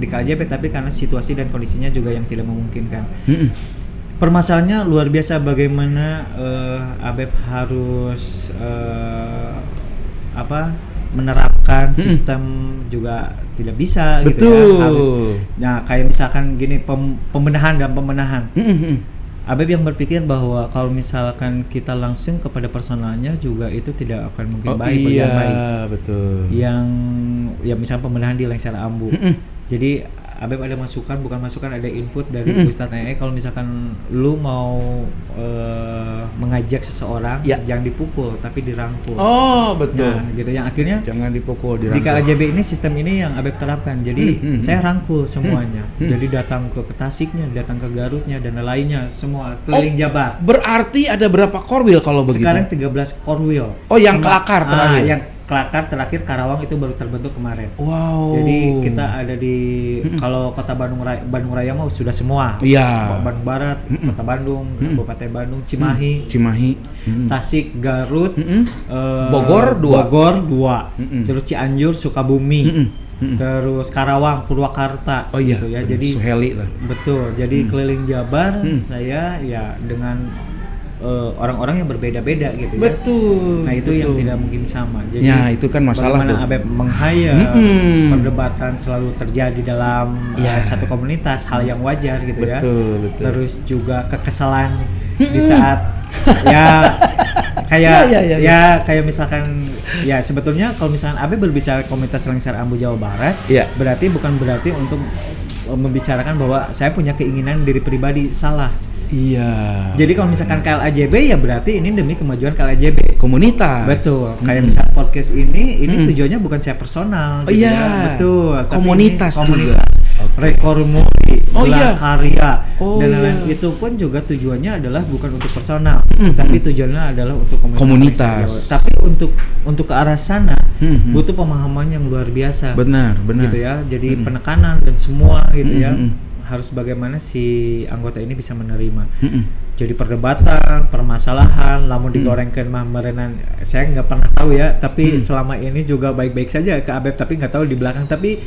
di KLJB, tapi karena situasi dan kondisinya juga yang tidak memungkinkan. Permasalahannya luar biasa bagaimana Abeb harus menerapkan sistem juga tidak bisa. Betul. Gitu ya. Harus, nah kayak misalkan gini pembenahan dan pembenahan. Abeb yang berpikir bahwa kalau misalkan kita langsung kepada personalnya juga itu tidak akan mungkin baik, berjalan baik. Betul. Yang ya misalnya pembenahan di Lengser Ambo. Jadi Abeb ada masukan, bukan masukan, ada input dari Ustadz Ee. Kalau misalkan lu mau mengajak seseorang, jangan dipukul tapi dirangkul. Oh betul. Nah, gitu yang akhirnya jangan dipukul, dirangkul. Di KLJB ini sistem ini yang Abeb terapkan. Jadi saya rangkul semuanya. Jadi datang ke Tasiknya, datang ke Garutnya dan lainnya semua keliling Jabar. Berarti ada berapa korwil kalau begitu? Sekarang 13 korwil. Oh yang kelakar terakhir. Yang kelakar terakhir Karawang itu baru terbentuk kemarin. Wow. Jadi kita ada di kalau kota Bandung Raya mah sudah semua. Iya. Bandung Barat, Kota Bandung, Kabupaten Bandung, Cimahi, Tasik, Garut, Bogor 2. Terus Cianjur, Sukabumi. Terus Karawang, Purwakarta. Oh iya. Gitu ya. Jadi Suheli lah. Betul. Jadi keliling Jabar saya ya dengan orang-orang yang berbeda-beda gitu ya. Betul. Nah itu betul. yang tidak mungkin sama. Jadi ya itu kan masalah. bagaimana Abeb meng-hire, perdebatan selalu terjadi dalam satu komunitas, hal yang wajar gitu ya. Betul. Terus juga kekesalan di saat kayak misalkan ya sebetulnya kalau misalkan Abeb berbicara komunitas Lengser Ambo Jawa Barat, berarti bukan berarti untuk membicarakan bahwa saya punya keinginan diri pribadi, salah. Iya. Jadi kalau misalkan KLJB ya berarti ini demi kemajuan KLJB komunitas. Betul. Kayak misalnya podcast ini tujuannya bukan saya personal. Gitu ya. Betul. Komunitas. Rekor muri, karya dan iya. lain itu pun juga tujuannya adalah bukan untuk personal, tapi tujuannya adalah untuk komunitas. Tapi untuk ke arah sana butuh pemahaman yang luar biasa. Benar. Gitu ya. Jadi penekanan dan semua gitu ya. Harus bagaimana si anggota ini bisa menerima. Jadi perdebatan, permasalahan, lamun digorengkeun mah merenan saya nggak pernah tahu ya, tapi selama ini juga baik-baik saja ke Abeb, tapi nggak tahu di belakang. Tapi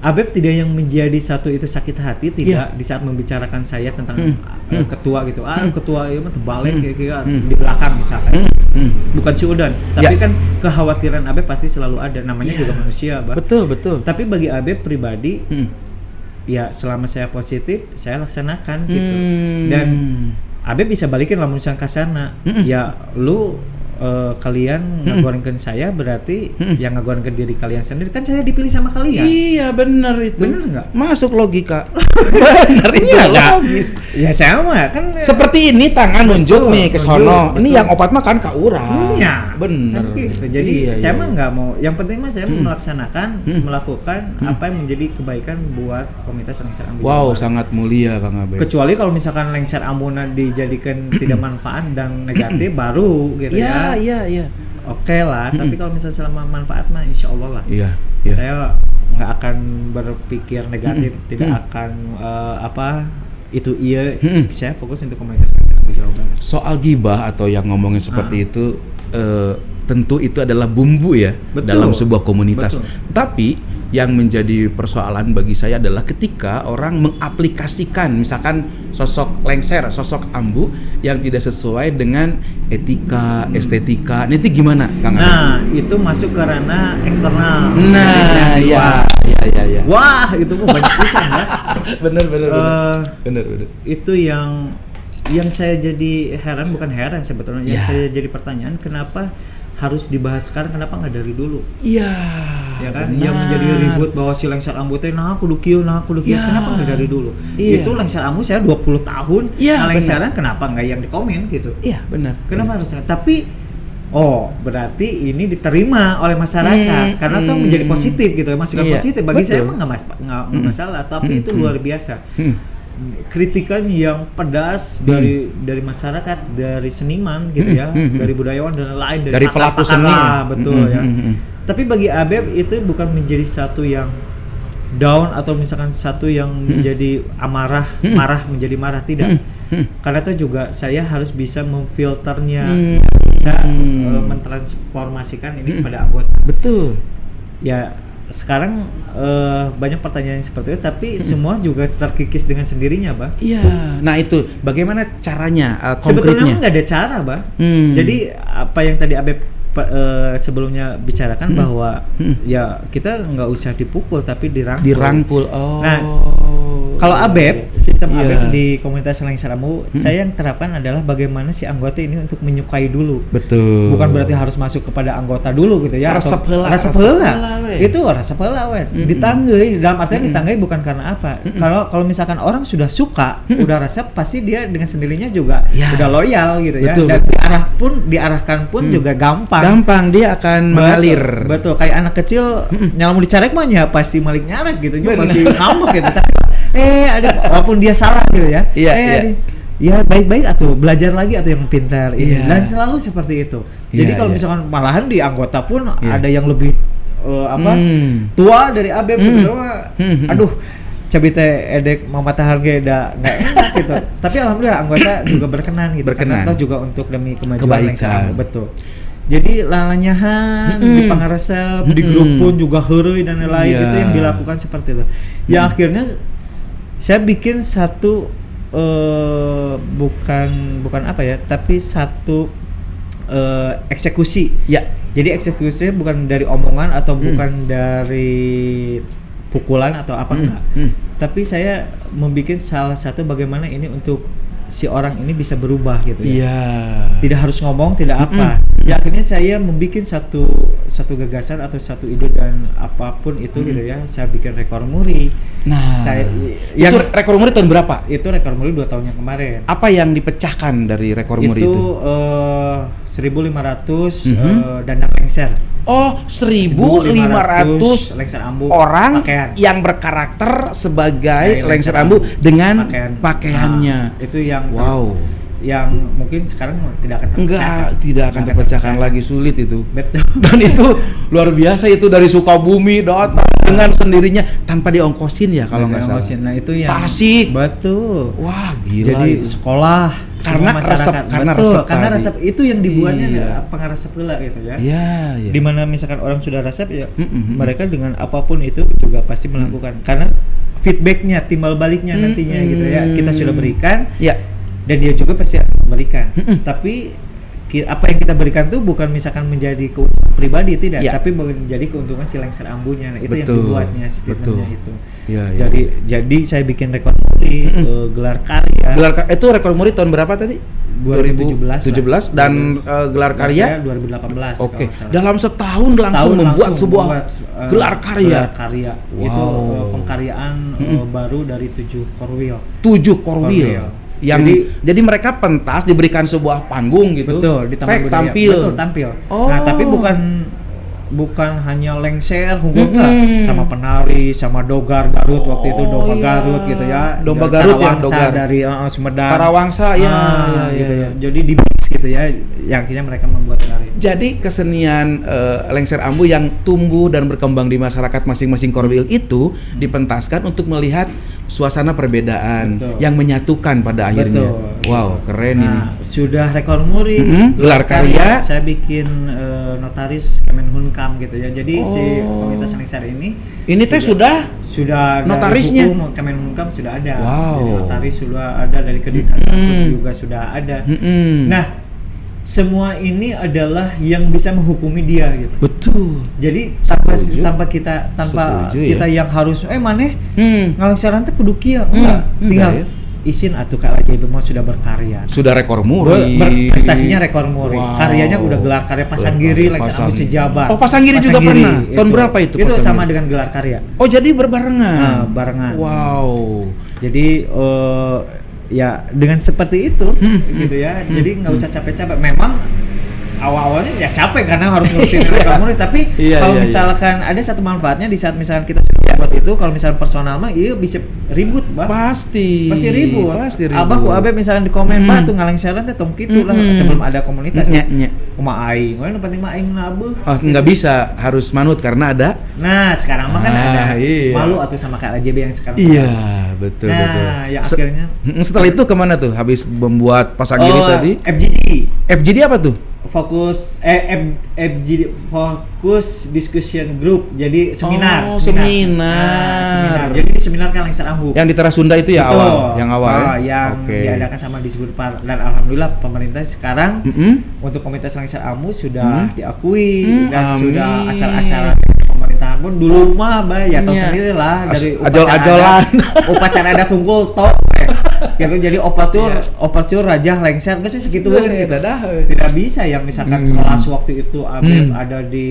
Abeb tidak yang menjadi satu itu sakit hati tidak di saat membicarakan saya tentang ketua gitu. Ketua itu mah terbalik kayak di belakang misalkan. Bukan si Udan, tapi kan kekhawatiran Abeb pasti selalu ada, namanya juga manusia, Bah. Betul. Tapi bagi Abeb pribadi ya selama saya positif saya laksanakan gitu. Dan Abeb bisa balikin lamun misalnya kasarna. Ya lu kalian ngagorengkeun saya berarti yang ngagorengkeun diri kalian sendiri, kan saya dipilih sama kalian. Iya benar itu. Benar enggak? Masuk logika. Benar itu logis. Ya saya mah kan seperti ini tangan nunjuk nih ke sono. Ini yang opat mah kan ka urang. Iya, benar. Gitu. Jadi saya mah enggak mau, yang penting mah saya melaksanakan, melakukan apa yang menjadi kebaikan buat komunitas Lengser Ambo. Wow, sangat mulia Kang Abeb. Kecuali kalau misalkan Lengser Ambona dijadikan tidak manfaat dan negatif baru gitu ya. Iya. Oke lah, tapi kalau misalnya selama manfaat mah insya Allah lah. Iya. Saya nggak akan berpikir negatif, tidak akan itu saya fokus untuk komunitas Jawa Barat. Soal gibah atau yang ngomongin seperti itu tentu itu adalah bumbu ya. Betul. Dalam sebuah komunitas. Betul. Tapi yang menjadi persoalan bagi saya adalah ketika orang mengaplikasikan misalkan sosok Lengser, sosok Ambu yang tidak sesuai dengan etika, estetika. Nanti gimana, Kang? Nah, itu masuk ke ranah eksternal. Nah, iya. Wah, itu banyak pisan ya. Bener. Itu yang saya jadi heran, bukan heran sebetulnya. Yang saya jadi pertanyaan, kenapa harus dibahas sekarang, kenapa nggak dari dulu? Iya. Ya kan? Benar. Yang menjadi ribut bahwa si Lengser Ambu teh kudu kieu, kenapa nggak dari dulu? Iya. Itu Lengser Ambu saya 20 tahun. Iya, Lengseran kenapa nggak yang di komen gitu? Iya, benar. Kenapa harus? Tapi oh berarti ini diterima oleh masyarakat karena itu menjadi positif gitu, masukan positif bagi saya emang nggak masalah, tapi itu luar biasa. Kritikan yang pedas dari masyarakat, dari seniman gitu ya, dari budayawan dan lain, dari pelaku seni, betul ya. Tapi bagi Abeb itu bukan menjadi satu yang down atau misalkan satu yang menjadi marah menjadi marah, tidak. Karena itu juga saya harus bisa memfilternya, bisa mentransformasikan ini kepada anggota. Betul. Ya sekarang banyak pertanyaan seperti itu, tapi semua juga terkikis dengan sendirinya, Bah. Iya. Nah itu bagaimana caranya? Sebetulnya nggak ada cara, Bah. Jadi apa yang tadi Abeb sebelumnya bicarakan bahwa ya kita nggak usah dipukul tapi dirangkul. Oh. Nah, kalau Abeb, sistem Abeb di komunitas Lengser Ambu, saya yang terapkan adalah bagaimana si anggota ini untuk menyukai dulu. Betul. Bukan berarti harus masuk kepada anggota dulu gitu ya. Resep heula. Itu resep heula we. Ditanggeuy, dalam artian ditanggeuy bukan karena apa. Kalau misalkan orang sudah suka, udah resep, pasti dia dengan sendirinya juga udah loyal gitu ya. Betul, dan diarahkan pun juga gampang. Dia akan mengalir. Betul, kayak anak kecil nyala mau dicarek mah ya pasti malik nyarek gitu, masih ngambek gitu. Tapi ada walaupun dia salah gitu ya. Ya baik-baik atau belajar lagi atau yang pintar ini. Dan selalu seperti itu. Jadi kalau misalkan malahan di anggota pun ada yang lebih tua dari Abeb sebenarnya. Aduh, cabi teh edek mamatahan ge da enggak enak gitu. Tapi alhamdulillah anggota juga berkenan gitu. Karena itu juga untuk demi kemajuan Lengser. Betul. Jadi lalanyahan di pangaresep, di grup pun juga heureuy dan lain-lain itu yang dilakukan seperti itu. Ya akhirnya saya bikin satu bukan apa ya, tapi satu eksekusi. Ya. Jadi eksekusinya bukan dari omongan atau bukan dari pukulan atau apa enggak. Tapi saya membuat salah satu bagaimana ini untuk si orang ini bisa berubah gitu ya. Tidak harus ngomong, tidak apa. Ya akhirnya saya membuat satu gagasan atau satu ide dan apapun itu gitu ya. Saya bikin rekor muri. Nah, itu rekor muri tahun berapa? Itu rekor muri 2 tahun yang kemarin. Apa yang dipecahkan dari rekor muri itu? Itu 1.500 dandang lengser. Oh, 1.500 Lengser Ambu orang pakaian yang berkarakter sebagai Lengser Ambu dengan pakaiannya. Itu yang yang mungkin sekarang tidak akan terpecahkan lagi, sulit itu. Betul. Dan itu luar biasa, itu dari Sukabumi datang dengan sendirinya tanpa diongkosin ya kalau nggak salah. Nah itu yang Tasik. Betul. Wah gila. Jadi itu. Sekolah karena resep itu yang dibuatnya pengaresep heula gitu ya. Iya. Dimana misalkan orang sudah resep ya mereka dengan apapun itu juga pasti melakukan karena feedbacknya, timbal baliknya nantinya gitu ya kita sudah berikan. Dan dia juga pasti akan memberikan. Tapi apa yang kita berikan tuh bukan misalkan menjadi keuntungan pribadi, tidak, tapi menjadi keuntungan si Lengser Ambunya. Nah, itu yang dibuatnya statementnya itu. Jadi saya bikin rekor muri, gelar karya. Itu rekor muri tahun berapa tadi? 2017 dan gelar karya 2018. Oke. Dalam setahun langsung membuat sebuah gelar karya. Wow. Itu pengkaryaan baru dari 7 korwil. 7 korwil. Jadi mereka pentas diberikan sebuah panggung gitu. Betul, di taman budaya. Tampil. Nah, tapi bukan hanya lengser, sama penari, sama dogar Garut waktu itu Garut gitu ya. Domba Garut yang dogar dari Sumedang. Tarawangsa gitu ya. Jadi di mix gitu ya, yang akhirnya mereka membuat karya. Jadi kesenian Lengser Ambu yang tumbuh dan berkembang di masyarakat masing-masing korwil itu dipentaskan untuk melihat suasana perbedaan yang menyatukan pada akhirnya. Wow, keren ini. Sudah rekor muri, gelar karya. Saya bikin notaris Kemenhunkam gitu ya. Jadi si komunitas Lengser ini teh sudah notarisnya. Hukum Kemenhunkam sudah ada. Wow. Jadi notaris sudah ada, dari kedinasan juga sudah ada. Nah, semua ini adalah yang bisa menghukumi dia gitu. Betul. Jadi tanpa kita yang harus maneh ngalengseran teh kudu kieu. Tinggal izin atuh ka LJB mau sudah berkarya. Sudah rekor muri. Prestasinya rekor muri. Karyanya udah gelar karya Pasanggiri Lengser Ambu sejabar. Oh, Pasanggiri juga pernah. Tahun berapa itu? Itu sama dengan gelar karya. Oh, jadi berbarengan. Barengan. Wow. Jadi ya dengan seperti itu gitu ya. Jadi nggak usah capek-capek. Memang awal-awalnya ya capek karena harus ngurusin rekam murid, tapi kalau misalkan ada satu manfaatnya di saat misalkan kita sudah buat itu, kalau misalkan personal mah iya bisa ribut, Bah. Pasti ribut. Abah ku abe misalkan di komen, Bah tuh ngalengseran teh tong kitu lah sebelum ada komunitas. Kumaha aing, we nu penting mah aing nabeuh. Oh, enggak bisa, harus manut karena ada. Nah, sekarang mah kan ada. Malu atuh sama KLJB yang sekarang. Iya, betul. Nah, ya akhirnya setelah itu kemana tuh? Habis membuat Pasagiri tadi? FGD apa tuh? FGD Fokus Discussion Group. Jadi seminar. Seminar. Jadi seminar kan Lengser Ambu. Yang di Teras Sunda itu ya awal. Yang diadakan sama Disbudpar, dan alhamdulillah pemerintah sekarang untuk komunitas Lengser Ambu sudah diakui dan sudah acara-acara pemerintahan pun dulu mah ya tahu sendiri lah dari upacara ada tungkul tok gitu, jadi operatur Raja Lengser nggak sih segitu tidak bisa yang misalkan kelas waktu itu ada di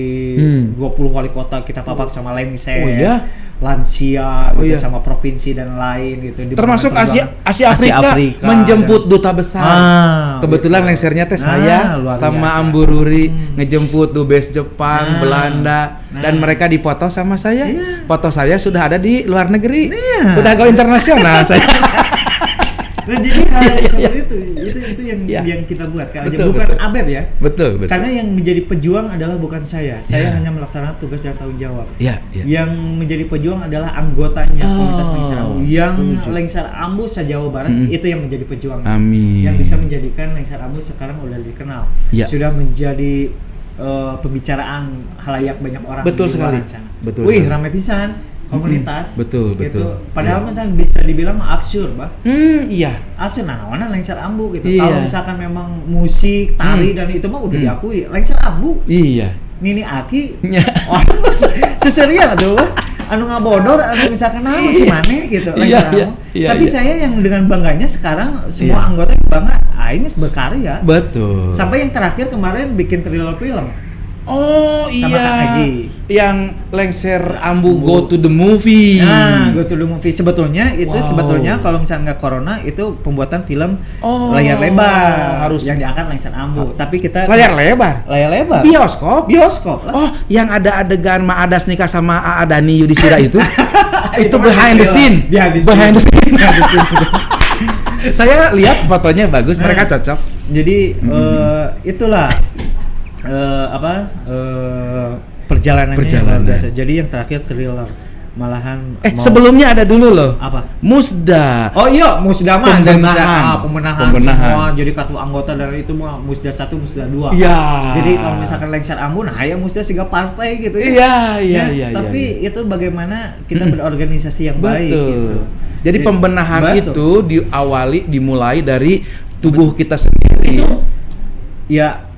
20 wali kota kita papak sama Lengser, lansia gitu sama provinsi dan lain gitu, termasuk Asia Afrika menjemput duta besar. Kebetulan gitu. Lengsernya teh saya sama Ambururi ngejemput dubes Jepang, Belanda, dan mereka dipoto sama saya. Foto saya sudah ada di luar negeri, udah go internasional saya. Nah, jadi seperti itu yang kita buat kan, bukan Abeb ya. Betul. Karena yang menjadi pejuang adalah bukan saya hanya melaksanakan tugas dan tanggung jawab. Yang menjadi pejuang adalah anggotanya komunitas Lengser Ambu. Yang Lengser Ambu se-Jawa Barat itu yang menjadi pejuang. Amin. Yang bisa menjadikan Lengser Ambu sekarang udah dikenal. Sudah menjadi pembicaraan halayak banyak orang. Betul sekali. Wih, ramai pisan. Komunitas betul. Padahal misalnya bisa dibilang absurd, Bah. Absurd mana Lengser Ambu gitu. Kalau misalkan memang musik, tari dan itu mah udah diakui Lengser Ambu. Nini Aki. Seserian tuh. Anu ngabodor, anu misalkan si maneh gitu Lengser Ambu. Tapi saya yang dengan bangganya sekarang semua anggota yang bangga aing berkarya. Betul. Sampai yang terakhir kemarin bikin thriller film. Sama Kang Haji. Yang Lengser Ambu Go to the Movie. Go to the Movie sebetulnya kalau misalnya nggak corona itu pembuatan film layar lebar harus yang diangkat Lengser Ambu. Tapi kita layar lebar. Bioskop. Yang ada adegan Maadas nikah sama Aadani Yudhistira itu. Itu behind the scene. Saya lihat fotonya bagus, mereka cocok. Jadi itulah perjalanan luar biasa. Jadi yang terakhir thriller malahan sebelumnya ada dulu loh. Apa? Musda. Musda mah pembenahan semua. Jadi kartu anggota dari itu mah Musda 1, Musda 2. Jadi kalau misalkan Lengser Ambu ya Musda 3 partai gitu ya. Tapi itu bagaimana kita berorganisasi yang baik gitu. Jadi pembenahan itu dimulai dari tubuh kita sendiri. Itu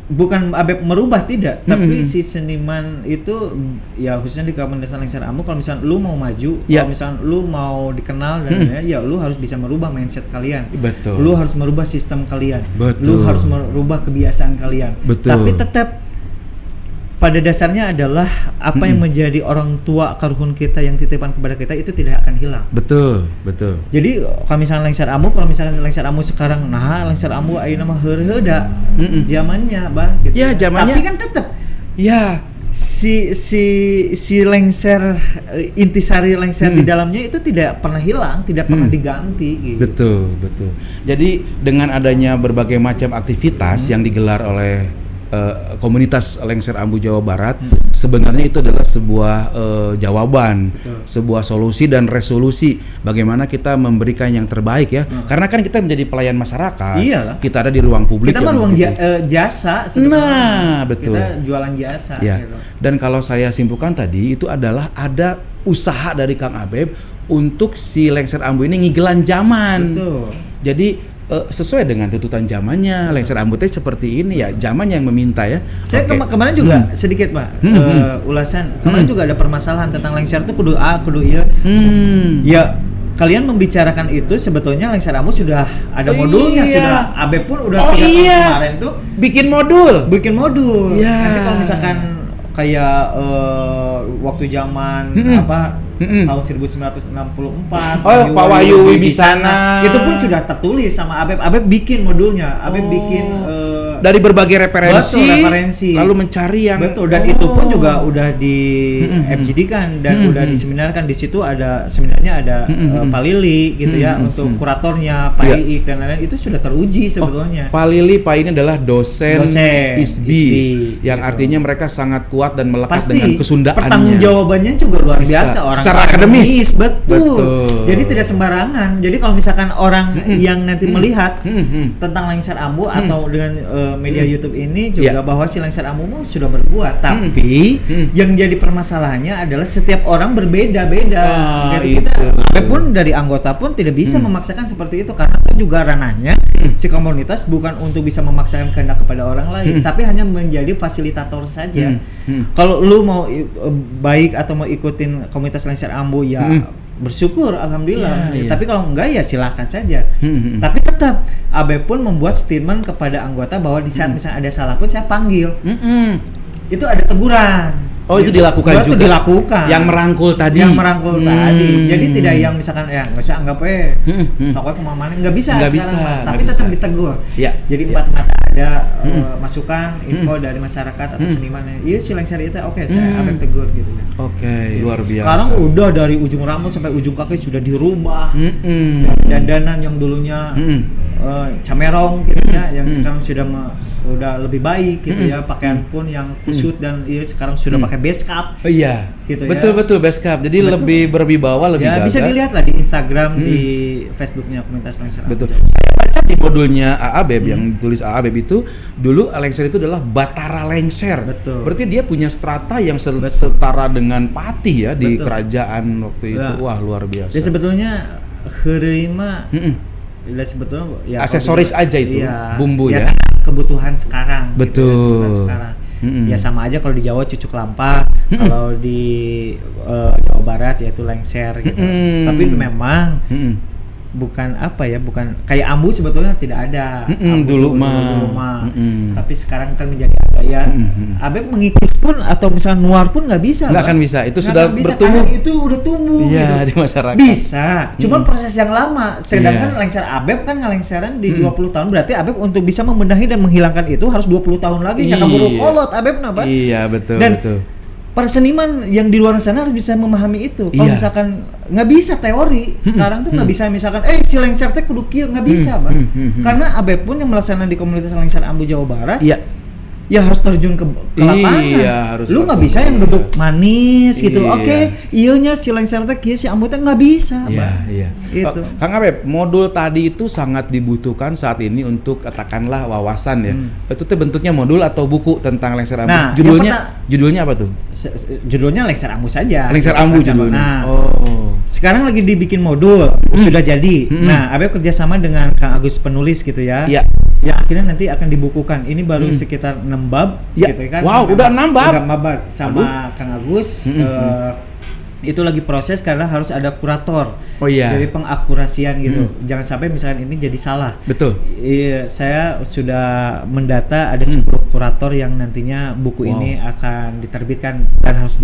bukan Abeb merubah tidak, tapi si seniman itu ya khususnya di komunitas Lengser Ambu, kalau misalnya lu mau maju, kalau misalnya lu mau dikenal dan lu harus bisa merubah mindset kalian. Lu harus merubah sistem kalian. Lu harus merubah kebiasaan kalian. Tapi tetap pada dasarnya adalah apa yang menjadi orang tua karuhun kita yang titipan kepada kita itu tidak akan hilang. Betul. Jadi kalau misalnya Lengser Ambu sekarang Lengser Ambu ayeuna mah heureuda zamannya, Bang gitu. Zamannya. Tapi kan tetap si Lengser intisari Lengser di dalamnya itu tidak pernah hilang, tidak pernah diganti gitu. Betul. Jadi dengan adanya berbagai macam aktivitas yang digelar oleh komunitas Lengser Ambu Jawa Barat, sebenarnya itu adalah sebuah jawaban, sebuah solusi dan resolusi bagaimana kita memberikan yang terbaik ya. Karena kan kita menjadi pelayan masyarakat. Kita ada di ruang publik. Kita mah ruang jasa sebenarnya. Betul. Kita jualan jasa gitu. Dan kalau saya simpulkan tadi itu adalah ada usaha dari Kang Abeb untuk si Lengser Ambu ini ngigelan zaman. Betul. Jadi sesuai dengan tuntutan zamannya, Lengser Ambu teh seperti ini ya, zaman yang meminta ya. Saya kemarin juga sedikit Pak ulasan. Kemarin juga ada permasalahan tentang Lengser itu kudu A, kudu iya. Ya kalian membicarakan itu sebetulnya Lengser Ambu sudah ada modulnya, sudah Abe pun udah kemarin tuh bikin modul. Nanti kalau misalkan kayak waktu zaman tahun 1964 Pak Wahyu Wibisana itu pun sudah tertulis sama Abeb bikin modulnya. Abeb bikin dari berbagai referensi lalu mencari yang dan itu pun juga udah di MCD-kan dan udah diseminarkan. Di situ ada seminarnya ada Pak Lili gitu ya untuk kuratornya, Pak Iik dan lain-lain, itu sudah teruji sebetulnya. Pak Lili, Pak ini adalah dosen ISBI yang gitu. artinya mereka sangat kuat dan melekat pasti dengan kesundaannya. Pertanggungjawabannya juga luar biasa orang secara akademis. Betul. Jadi tidak sembarangan. Jadi kalau misalkan orang yang nanti melihat tentang Lengser Ambu atau dengan media YouTube ini juga bahwa si Lengser Ambu sudah berbuat, tapi yang jadi permasalahannya adalah setiap orang berbeda-beda. Jadi kita pun dari anggota pun tidak bisa memaksakan seperti itu, karena juga ranahnya si komunitas bukan untuk bisa memaksakan kehendak kepada orang lain, tapi hanya menjadi fasilitator saja. Kalau lu mau baik atau mau ikutin komunitas Lengser Ambu ya bersyukur, alhamdulillah. Tapi kalau enggak ya silakan saja. Tapi tetap Abe pun membuat statement kepada anggota bahwa di saat misalnya ada salah pun saya panggil. Itu ada teguran. Oh, itu dilakukan juga. Itu dilakukan. Yang merangkul tadi. Jadi tidak yang misalkan ya nggak usah anggap soknya kemana-mana, nggak bisa sekarang. Tapi tetap ditegur. Jadi 4 mata ada masukan, info dari masyarakat atau seniman. Iya si Lengser itu oke, saya Abang tegur gitu ya. Oke, luar biasa. Sekarang udah dari ujung rambut sampai ujung kaki sudah dirubah. Dandanan yang dulunya camerong gitu ya, yang sekarang sudah lebih baik gitu ya. Pakaian pun yang kusut dan sekarang sudah pakai base cap. Oh iya. Gitu betul base cap. Jadi lebih berwibawa, lebih gagah. Bisa dilihat lah di Instagram, di Facebooknya komunitas Lengser. Betul. Saya baca di modulnya AABEB yang ditulis AABEB itu dulu Lengser itu adalah Batara Lengser. Betul. Berarti dia punya strata yang setara dengan Patih ya di kerajaan waktu itu. Wah, luar biasa. Jadi sebetulnya Herima sebetulnya ya aksesoris aja itu, bumbu ya. Kebutuhan sekarang. Betul. Gitu, sekarang. Ya sama aja kalau di Jawa cucuk lampah, kalau di Jawa Barat yaitu lengser gitu. Tapi memang bukan kayak ambu sebetulnya tidak ada. Dulu mah. Tapi sekarang kan menjadi gaya. Abeb mengikis pun atau misalnya nuar pun nggak bisa. Nggak akan bisa. Itu sudah bertumbuh. Itu udah tumbuh. Iya, gitu. di masyarakat. Bisa. Cuma proses yang lama. Sedangkan lengser Abeb kan ngelengseran di 20 tahun. Berarti Abeb untuk bisa membenahi dan menghilangkan itu harus 20 tahun lagi. Jangan buru kolot Abeb napa? Iya, betul. Dan para seniman yang di luar sana harus bisa memahami itu. Kalau misalkan nggak bisa teori, sekarang tuh nggak bisa misalkan, si lengser teh kudu kieu, nggak bisa, Bang. Karena Abe pun yang melaksanakan di komunitas Lengser Ambu Jawa Barat, ya harus terjun ke lapangan. Lu nggak bisa yang duduk manis gitu. Iyanya si lengser teh kieu, si ambu teh nggak bisa, Bang. Itu. Kang Abeb, modul tadi itu sangat dibutuhkan saat ini untuk katakanlah wawasan ya. Itu tuh bentuknya modul atau buku tentang Lengser Ambu. Nah, judulnya apa tuh? Judulnya Lengser Ambu saja. Lengser Ambu judulnya. Sekarang lagi dibikin modul, sudah jadi. Nah, Abeb kerjasama dengan Kang Agus penulis gitu ya. Ya akhirnya nanti akan dibukukan. Ini baru sekitar 6 bab gitu kan. Wow, udah 6 bab. Udah 6 bab sama Kang Agus. Itu lagi proses karena harus ada kurator. Jadi pengakurasian gitu. Jangan sampai misalkan ini jadi salah. Betul. Iya, saya sudah mendata ada 10 kurator yang nantinya buku ini akan diterbitkan dan harus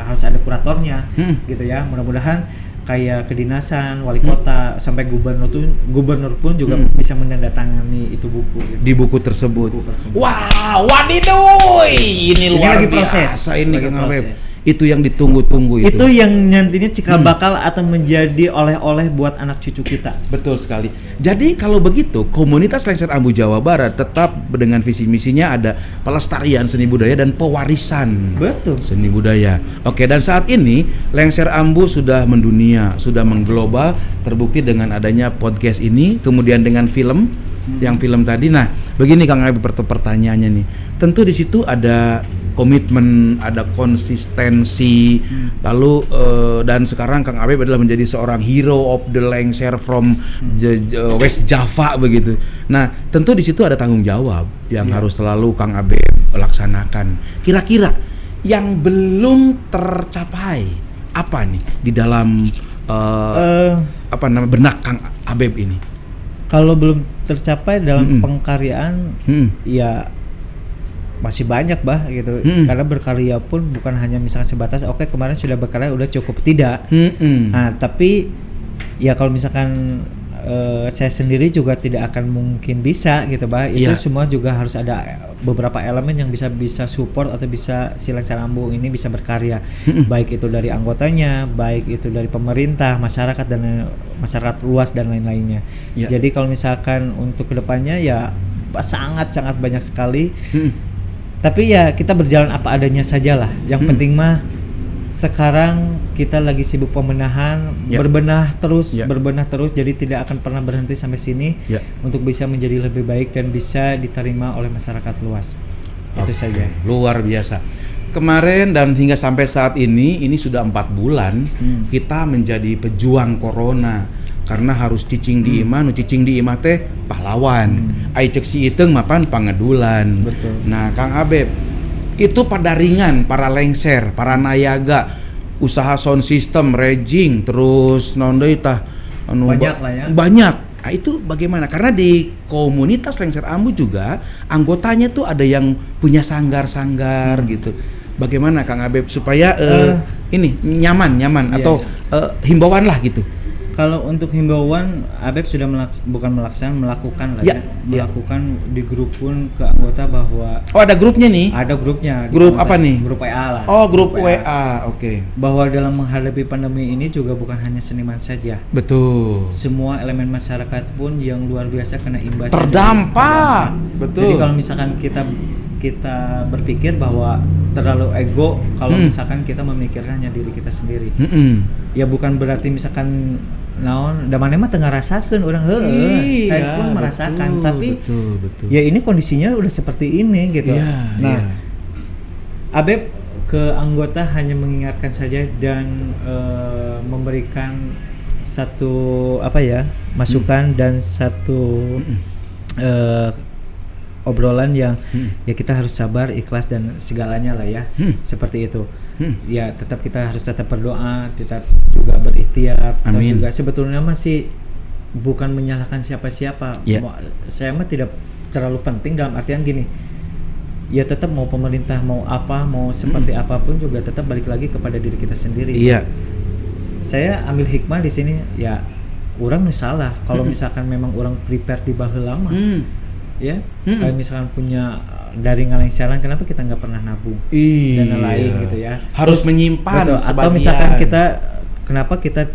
harus ada kuratornya gitu ya. Mudah-mudahan kayak kedinasan, wali kota sampai gubernur pun juga bisa menandatangani itu buku gitu. Di buku tersebut. Wow, wadidoy. Ini luar biasa ini Kang Abeb. Itu yang ditunggu-tunggu itu. Itu yang nantinya cikal bakal atau menjadi oleh-oleh buat anak cucu kita. Betul sekali. Jadi kalau begitu, komunitas Lengser Ambu Jawa Barat tetap dengan visi misinya ada pelestarian seni budaya dan pewarisan. Betul. Seni budaya. Oke, dan saat ini Lengser Ambu sudah mendunia, sudah mengglobal, terbukti dengan adanya podcast ini, kemudian dengan film, yang film tadi. Nah, begini Kang Abeb pertanyaannya nih. Tentu di situ ada komitmen, ada konsistensi, lalu dan sekarang Kang Abeb adalah menjadi seorang hero of the Lengser from West Java begitu. Nah, tentu di situ ada tanggung jawab yang harus selalu Kang Abeb laksanakan. Kira-kira yang belum tercapai apa nih di dalam benak Kang Abeb ini? Kalau belum tercapai dalam pengkaryaan, ya masih banyak gitu. Karena berkarya pun bukan hanya misalkan sebatas kemarin sudah berkarya udah cukup, tidak. Nah, tapi ya kalau misalkan saya sendiri juga tidak akan mungkin bisa gitu Pak. Itu semua juga harus ada beberapa elemen yang bisa support atau bisa si Lengser Ambo ini bisa berkarya. Baik itu dari anggotanya, baik itu dari pemerintah, masyarakat dan masyarakat luas dan lain-lainnya. Jadi kalau misalkan untuk kedepannya ya sangat banyak sekali. Tapi ya kita berjalan apa adanya sajalah. Yang penting mah sekarang kita lagi sibuk pembenahan, berbenah terus, jadi tidak akan pernah berhenti sampai sini untuk bisa menjadi lebih baik dan bisa diterima oleh masyarakat luas. Itu saja. Luar biasa. Kemarin dan hingga sampai saat ini sudah 4 bulan kita menjadi pejuang corona karena harus cicing di imah, cicing di imah teh pahlawan. Ai cek si iteung mapan pangedulan. Betul. Nah, Kang Abeb, itu pada ringan, para lengser, para nayaga, usaha sound system, rigging, terus nondeui tah banyak lah ya. Banyak. Nah, itu bagaimana? Karena di komunitas Lengser Ambo juga anggotanya tuh ada yang punya sanggar-sanggar gitu. Bagaimana Kang Abeb supaya ini nyaman atau himbauan lah gitu. Kalau untuk himbauan, Abeb sudah melakukan lah melakukan di grup pun ke anggota bahwa ada grupnya nih? Ada grupnya. Grup apa nih? Grup WA lah. Oh, grup WA. Oke. Bahwa dalam menghadapi pandemi ini juga bukan hanya seniman saja. Betul. Semua elemen masyarakat pun yang luar biasa kena imbas. Terdampak. Betul. Jadi kalau misalkan kita berpikir bahwa terlalu ego kalau misalkan kita memikirkan hanya diri kita sendiri. Ya bukan berarti misalkan naon da maneh mah teu ngarasakeun urang saya pun merasakan tapi betul. Ya ini kondisinya udah seperti ini gitu. Abeb ke anggota hanya mengingatkan saja dan memberikan satu masukan dan satu obrolan yang ya kita harus sabar, ikhlas dan segalanya lah ya. Seperti itu. Ya tetap kita harus tetap berdoa, tetap juga berikhtiar. Terus juga sebetulnya masih bukan menyalahkan siapa-siapa. Saya mah tidak terlalu penting dalam artian gini. Ya tetap mau pemerintah mau apa, mau seperti apapun juga tetap balik lagi kepada diri kita sendiri. Saya ambil hikmah di sini ya orang salah kalau misalkan memang orang prepare di baheula mah. Kalau misalkan punya dari ngalengseran, kenapa kita nggak pernah nabung dan lain gitu ya? Harus menyimpan sebagian. Atau misalkan kenapa kita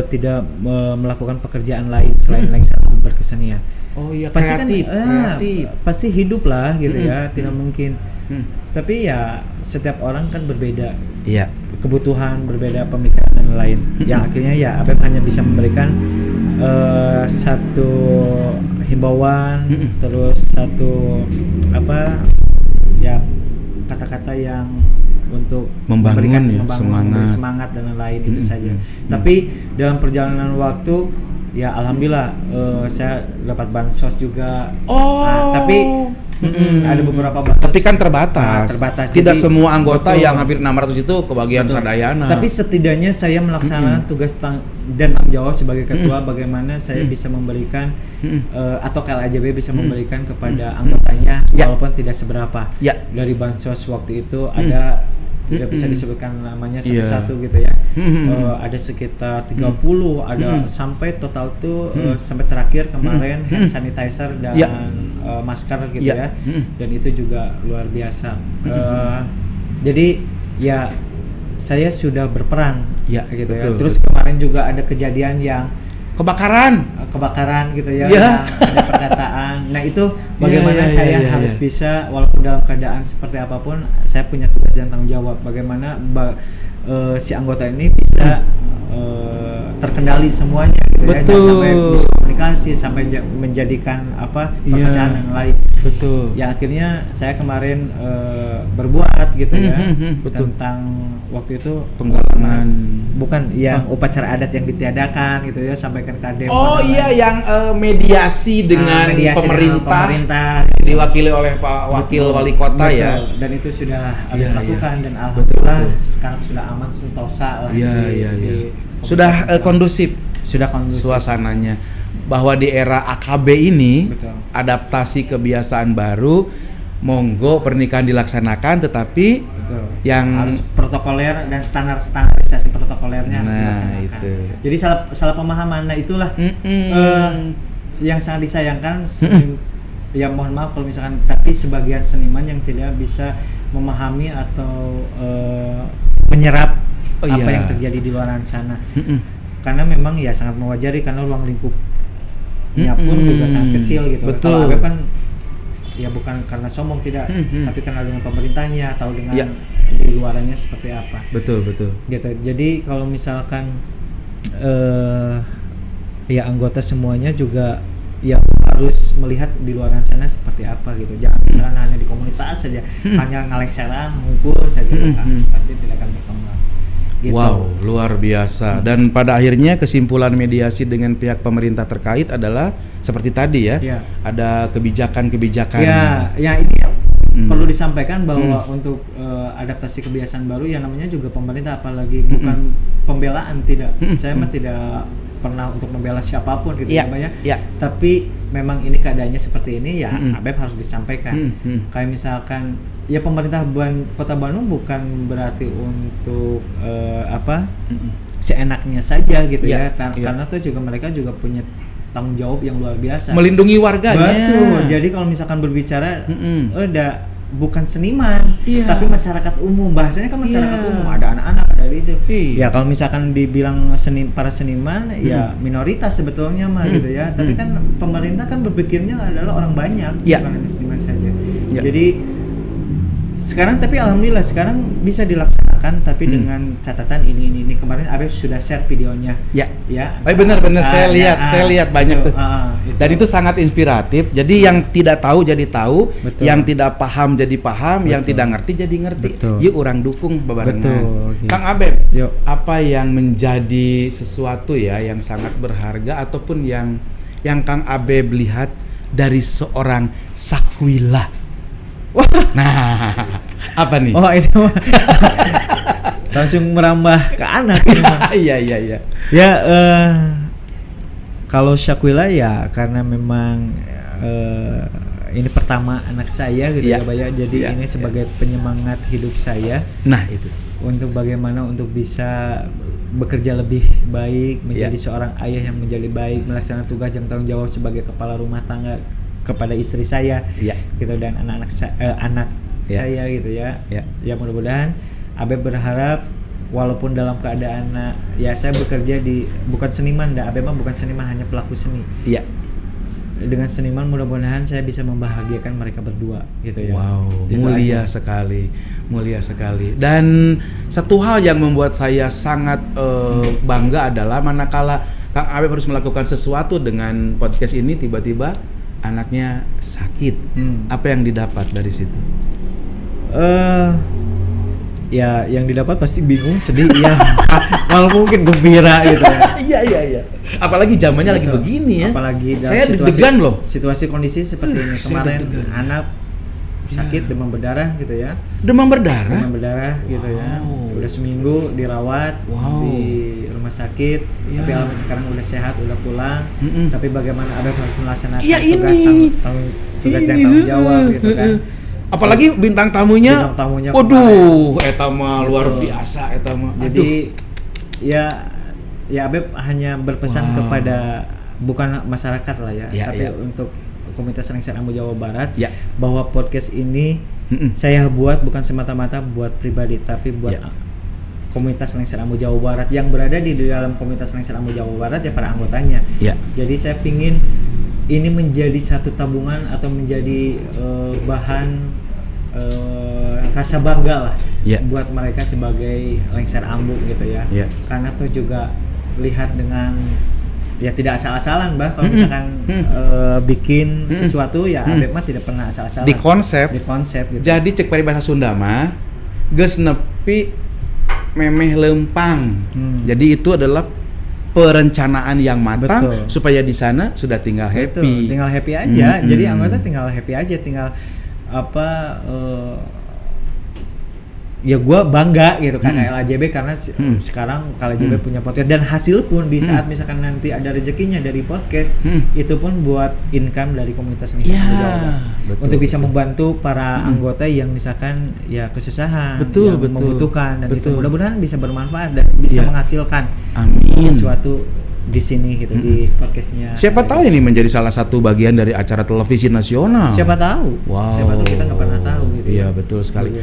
tidak melakukan pekerjaan lain selain lengseran berkesenian? Oh iya, pasti kreatif. Pasti hidup lah gitu ya, tidak mungkin. Tapi ya setiap orang kan berbeda. Kebutuhan berbeda, pemikiran dan lain. Yang akhirnya ya Abeb hanya bisa memberikan satu himbauan, terus satu kata-kata yang untuk membangun semangat dan lain itu saja. Tapi dalam perjalanan waktu ya alhamdulillah saya dapat bansos juga. Tapi ada beberapa bansos. Tapi kan terbatas. Tidak jadi, semua anggota yang hampir 600 itu kebagian sadayana. Tapi setidaknya saya melaksanakan tugas dan tanggung jawab sebagai ketua bagaimana saya bisa memberikan atau KLAJB bisa memberikan kepada anggotanya walaupun tidak seberapa. Dari bansos waktu itu ada tidak bisa disebutkan namanya satu-satu gitu ya. Ada sekitar 30, ada sampai total tuh sampai terakhir kemarin hand sanitizer dan masker gitu ya. Dan itu juga luar biasa. Jadi ya saya sudah berperan gitu ya. Terus kemarin juga ada kejadian yang kebakaran gitu ya. Ada perkataan. Nah itu bagaimana saya harus bisa walaupun dalam keadaan seperti apapun saya punya tugas dan tanggung jawab bagaimana si anggota ini bisa terkendali semuanya gitu ya. Jangan sampai bisa komunikasi sampai menjadikan pekerjaan yang lain. Yang akhirnya saya kemarin berbuat gitu ya tentang waktu itu penggalangan bukan yang upacara adat yang ditiadakan gitu ya sampaikan ke demo. Yang mediasi dengan pemerintah diwakili oleh Pak Wakil Wali Kota ya. Dan itu sudah dilakukan dan alhamdulillah sekarang sudah aman sentosa lah. Sudah kondusif suasananya bahwa di era AKB ini adaptasi kebiasaan baru monggo pernikahan dilaksanakan, tetapi Betul. yang harus protokoler dan standarisasi protokolernya harus dilaksanakan. Itu. Jadi salah pemahaman. Nah itulah yang sangat disayangkan. Ya mohon maaf kalau misalkan, tapi sebagian seniman yang tidak bisa memahami atau menyerap apa yang terjadi di luar sana. Karena memang ya sangat mewajari karena ruang lingkupnya pun juga sangat kecil gitu. Betul. Kalau Abeb kan ya bukan karena sombong, tidak, tapi karena dengan pemerintahnya atau dengan di luarannya seperti apa. Betul. Gitu. Jadi kalau misalkan ya anggota semuanya juga ya harus melihat di luar sana seperti apa gitu. Jangan misalkan hanya di komunitas saja, hanya ngalengseran, ngumpul saja, pasti tidak akan berkembang. Gitu. Wow, luar biasa. Dan pada akhirnya kesimpulan mediasi dengan pihak pemerintah terkait adalah seperti tadi ya. Ada kebijakan-kebijakan. Ya ini perlu disampaikan bahwa untuk adaptasi kebiasaan baru yang namanya juga pemerintah, apalagi bukan pembelaan, tidak. Saya mah tidak pernah untuk membela siapapun gitu ya, Mbak ya. Tapi memang ini keadaannya seperti ini ya, Abeb harus disampaikan. Kayak misalkan ya pemerintah Kota Bandung bukan berarti untuk seenaknya saja gitu ya. Karena tuh juga mereka juga punya tanggung jawab yang luar biasa. Melindungi warganya. Betul. Jadi kalau misalkan berbicara bukan seniman, tapi masyarakat umum. Bahasanya kan masyarakat umum, ada anak-anak, ada itu. Ya kalau misalkan dibilang para seniman, ya minoritas sebetulnya mah gitu ya. Tapi kan pemerintah kan berpikirnya adalah orang banyak, bukan hanya seniman saja. Jadi sekarang, tapi alhamdulillah sekarang bisa dilaksanakan, tapi dengan catatan ini kemarin Abeb sudah share videonya. Benar saya lihat banyak tuh. Dan itu sangat inspiratif. Jadi yang tidak tahu jadi tahu, yang tidak paham jadi paham, yang tidak ngerti jadi ngerti. Yuk orang dukung bebarengan. Kang Abeb, apa yang menjadi sesuatu ya yang sangat berharga ataupun yang Kang Abeb lihat dari seorang Sakwila? Nah, apa nih? Oh ini mah langsung merambah ke anak ini mah. Iya. Ya kalau Sakwila ya karena memang ini pertama anak saya gitu ya, Pak ya. Jadi ini sebagai penyemangat hidup saya. Nah itu. Untuk bagaimana untuk bisa bekerja lebih baik, menjadi seorang ayah yang menjadi baik, melaksanakan tugas dan tanggung jawab sebagai kepala rumah tangga kepada istri saya, gitu, dan anak-anak saya gitu ya. Ya mudah-mudahan Abeb berharap walaupun dalam keadaan ya saya bekerja bukan seniman, Abeb mah bukan seniman, hanya pelaku seni. Dengan seniman mudah-mudahan saya bisa membahagiakan mereka berdua gitu ya. Wow, gitu mulia sekali. Dan satu hal yang membuat saya sangat bangga adalah manakala Kang Abeb harus melakukan sesuatu dengan podcast ini, tiba-tiba anaknya sakit. Apa yang didapat dari situ? Ya yang didapat pasti bingung, sedih ya. Malah mungkin gembira gitu ya. Iya. Apalagi zamannya lagi begini ya. Apalagi dalam saya deg-degan loh. Situasi kondisi seperti ini kemarin anak sakit demam berdarah gitu ya. Demam berdarah gitu ya. Udah seminggu dirawat di rumah sakit, tapi alhamdulillah sekarang udah sehat, udah pulang. Tapi bagaimana Abeb harus melaksanakan tugas dan tanggung jawab gitu kan. Apalagi bintang tamunya waduh, eta mah luar biasa eta mah. Jadi ya Abeb hanya berpesan kepada bukan masyarakat lah ya, tapi untuk Komunitas Lengser Ambo Jawa Barat bahwa podcast ini saya buat bukan semata-mata buat pribadi, tapi buat Komunitas Lengser Ambo Jawa Barat yang berada di dalam Komunitas Lengser Ambo Jawa Barat ya para anggotanya. Jadi saya pingin ini menjadi satu tabungan atau menjadi bahan rasa bangga lah buat mereka sebagai Lengser Ambo gitu ya. Karena tuh juga lihat dengan ya tidak asal-asalan kalau misalkan bikin sesuatu ya Abeb mah tidak pernah asal-asalan. Di konsep gitu. Jadi cek peribahasa Sunda mah geus nepi memeh lempang. Jadi itu adalah perencanaan yang matang supaya di sana sudah tinggal happy. Tinggal happy aja. Jadi anggota tinggal happy aja, tinggal ya gue bangga gitu KLJB karena sekarang KLJB punya podcast dan hasil pun di saat misalkan nanti ada rezekinya dari podcast itu pun buat income dari komunitas Lengser Ambu Jawa Barat untuk bisa membantu para anggota yang misalkan ya kesusahan yang membutuhkan dan itu mudah-mudahan bisa bermanfaat dan bisa menghasilkan sesuatu di sini gitu di podcastnya. Siapa tahu ini menjadi salah satu bagian dari acara televisi nasional. Siapa tahu? Wow. Siapa tahu kita nggak pernah tahu gitu. Iya betul sekali.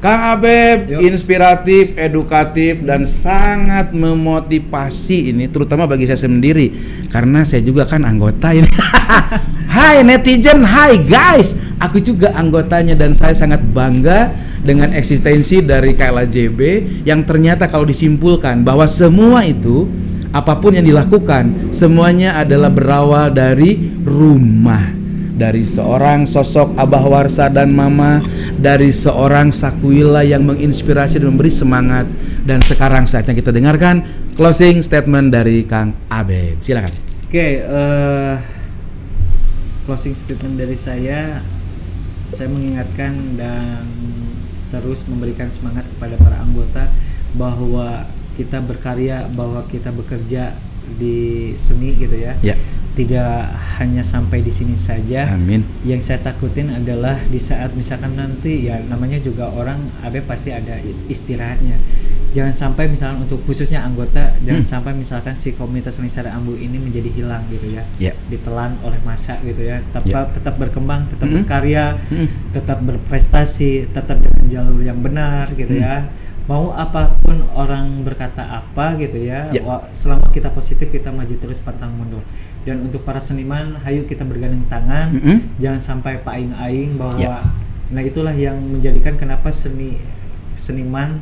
Kang Abeb inspiratif, edukatif dan sangat memotivasi ini, terutama bagi saya sendiri karena saya juga kan anggota ini. Hai netizen, hai guys, aku juga anggotanya dan saya sangat bangga dengan eksistensi dari KLJB yang ternyata kalau disimpulkan bahwa semua itu apapun yang dilakukan, semuanya adalah berawal dari rumah. Dari seorang sosok Abah Warsa dan Mama, dari seorang Sakuila yang menginspirasi dan memberi semangat. Dan sekarang saatnya kita dengarkan closing statement dari Kang Abeb. Silakan. Oke, closing statement dari saya mengingatkan dan terus memberikan semangat kepada para anggota bahwa kita berkarya, bahwa kita bekerja di seni gitu ya. Tidak hanya sampai di sini saja. Amin. Yang saya takutin adalah di saat misalkan nanti ya namanya juga orang pasti ada istirahatnya. Jangan sampai misalkan untuk khususnya anggota jangan sampai misalkan si komunitas Lengser Ambu ini menjadi hilang gitu ya. Ditelan oleh masa gitu ya. Tetap berkembang, tetap berkarya, tetap berprestasi, tetap dengan jalur yang benar gitu ya. Mau apapun orang berkata apa gitu ya, selama kita positif kita maju terus pantang mundur. Dan untuk para seniman, hayu kita bergandeng tangan, jangan sampai paing-aing bahwa nah itulah yang menjadikan kenapa seniman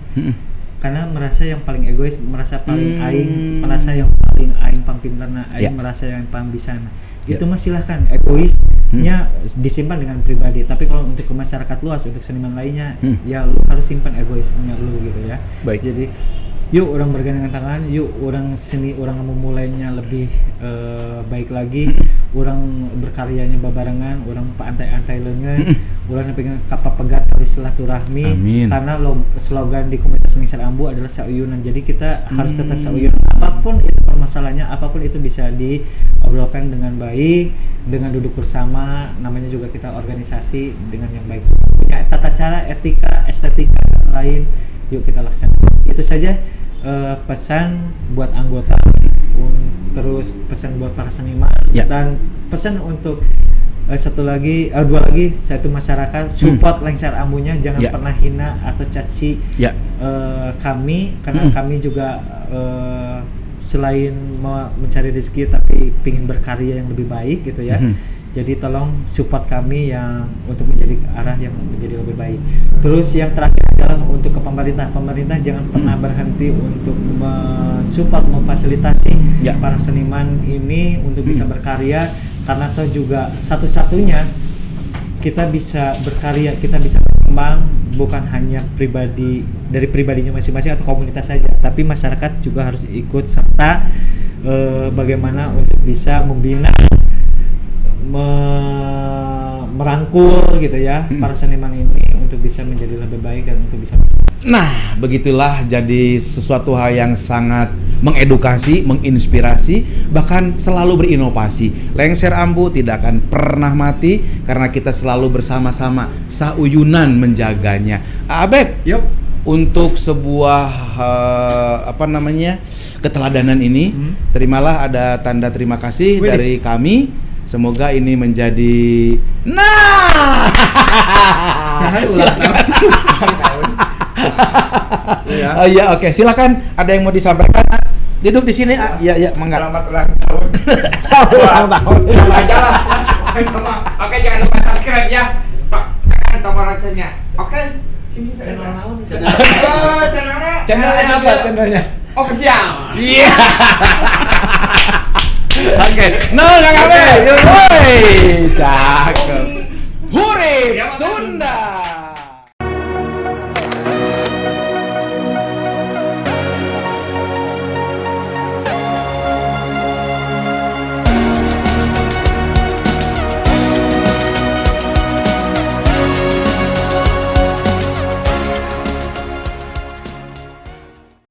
karena merasa yang paling egois, merasa paling aing, merasa yang paling aing pang pintarna, aing merasa yang paling bisa. Itu mah silahkan egoisnya disimpan dengan pribadi, tapi kalau untuk ke masyarakat luas, untuk seniman lainnya ya lu harus simpan egoisnya lu gitu ya. Baik. Jadi yuk orang bergandengan tangan, yuk orang seni orang memulainya lebih baik lagi, orang berkaryanya babarengan, orang pantai-antai leungeun, orang pengen kapapegat tali silaturahmi. Karena slogan di komunitas Lengser Ambu adalah sauyunan. Jadi kita harus tetap sauyunan. Apapun itu permasalahannya, apapun itu bisa diobrolkan dengan baik, dengan duduk bersama. Namanya juga kita organisasi dengan yang baik. Punya tata cara, etika, estetika dan lain. Yuk kita laksanakan. Itu saja pesan buat anggota, terus pesan buat para seniman dan pesan untuk dua lagi, satu masyarakat support Lengser Ambunya, jangan pernah hina atau caci kami karena kami juga selain mencari rezeki tapi ingin berkarya yang lebih baik gitu ya. Jadi tolong support kami yang untuk menjadi arah yang menjadi lebih baik. Terus yang terakhir adalah untuk ke pemerintah jangan pernah berhenti untuk mensupport, memfasilitasi para seniman ini untuk bisa berkarya, karena toh juga satu-satunya kita bisa berkarya, kita bisa berkembang bukan hanya dari pribadinya masing-masing atau komunitas saja, tapi masyarakat juga harus ikut serta bagaimana untuk bisa membina, merangkul gitu ya para seniman ini untuk bisa menjadi lebih baik dan untuk bisa. Nah, begitulah jadi sesuatu hal yang sangat mengedukasi, menginspirasi, bahkan selalu berinovasi. Lengser Ambu tidak akan pernah mati karena kita selalu bersama-sama sauyunan menjaganya. Abeb, untuk sebuah keteladanan ini, terimalah ada tanda terima kasih dari kami. Semoga ini menjadi iya, oke, silakan. Ada yang mau disampaikan? Duduk di sini. Ya, mangga. Selamat ulang tahun. Selamat ulang tahun. Sama aja lah. Oke, jangan lupa subscribe ya. Tekan tombol loncengnya. Oke. Sini channel naon? Channelnya apa? Channelnya official. Iya. Oke. No, enggak apa. Yoi.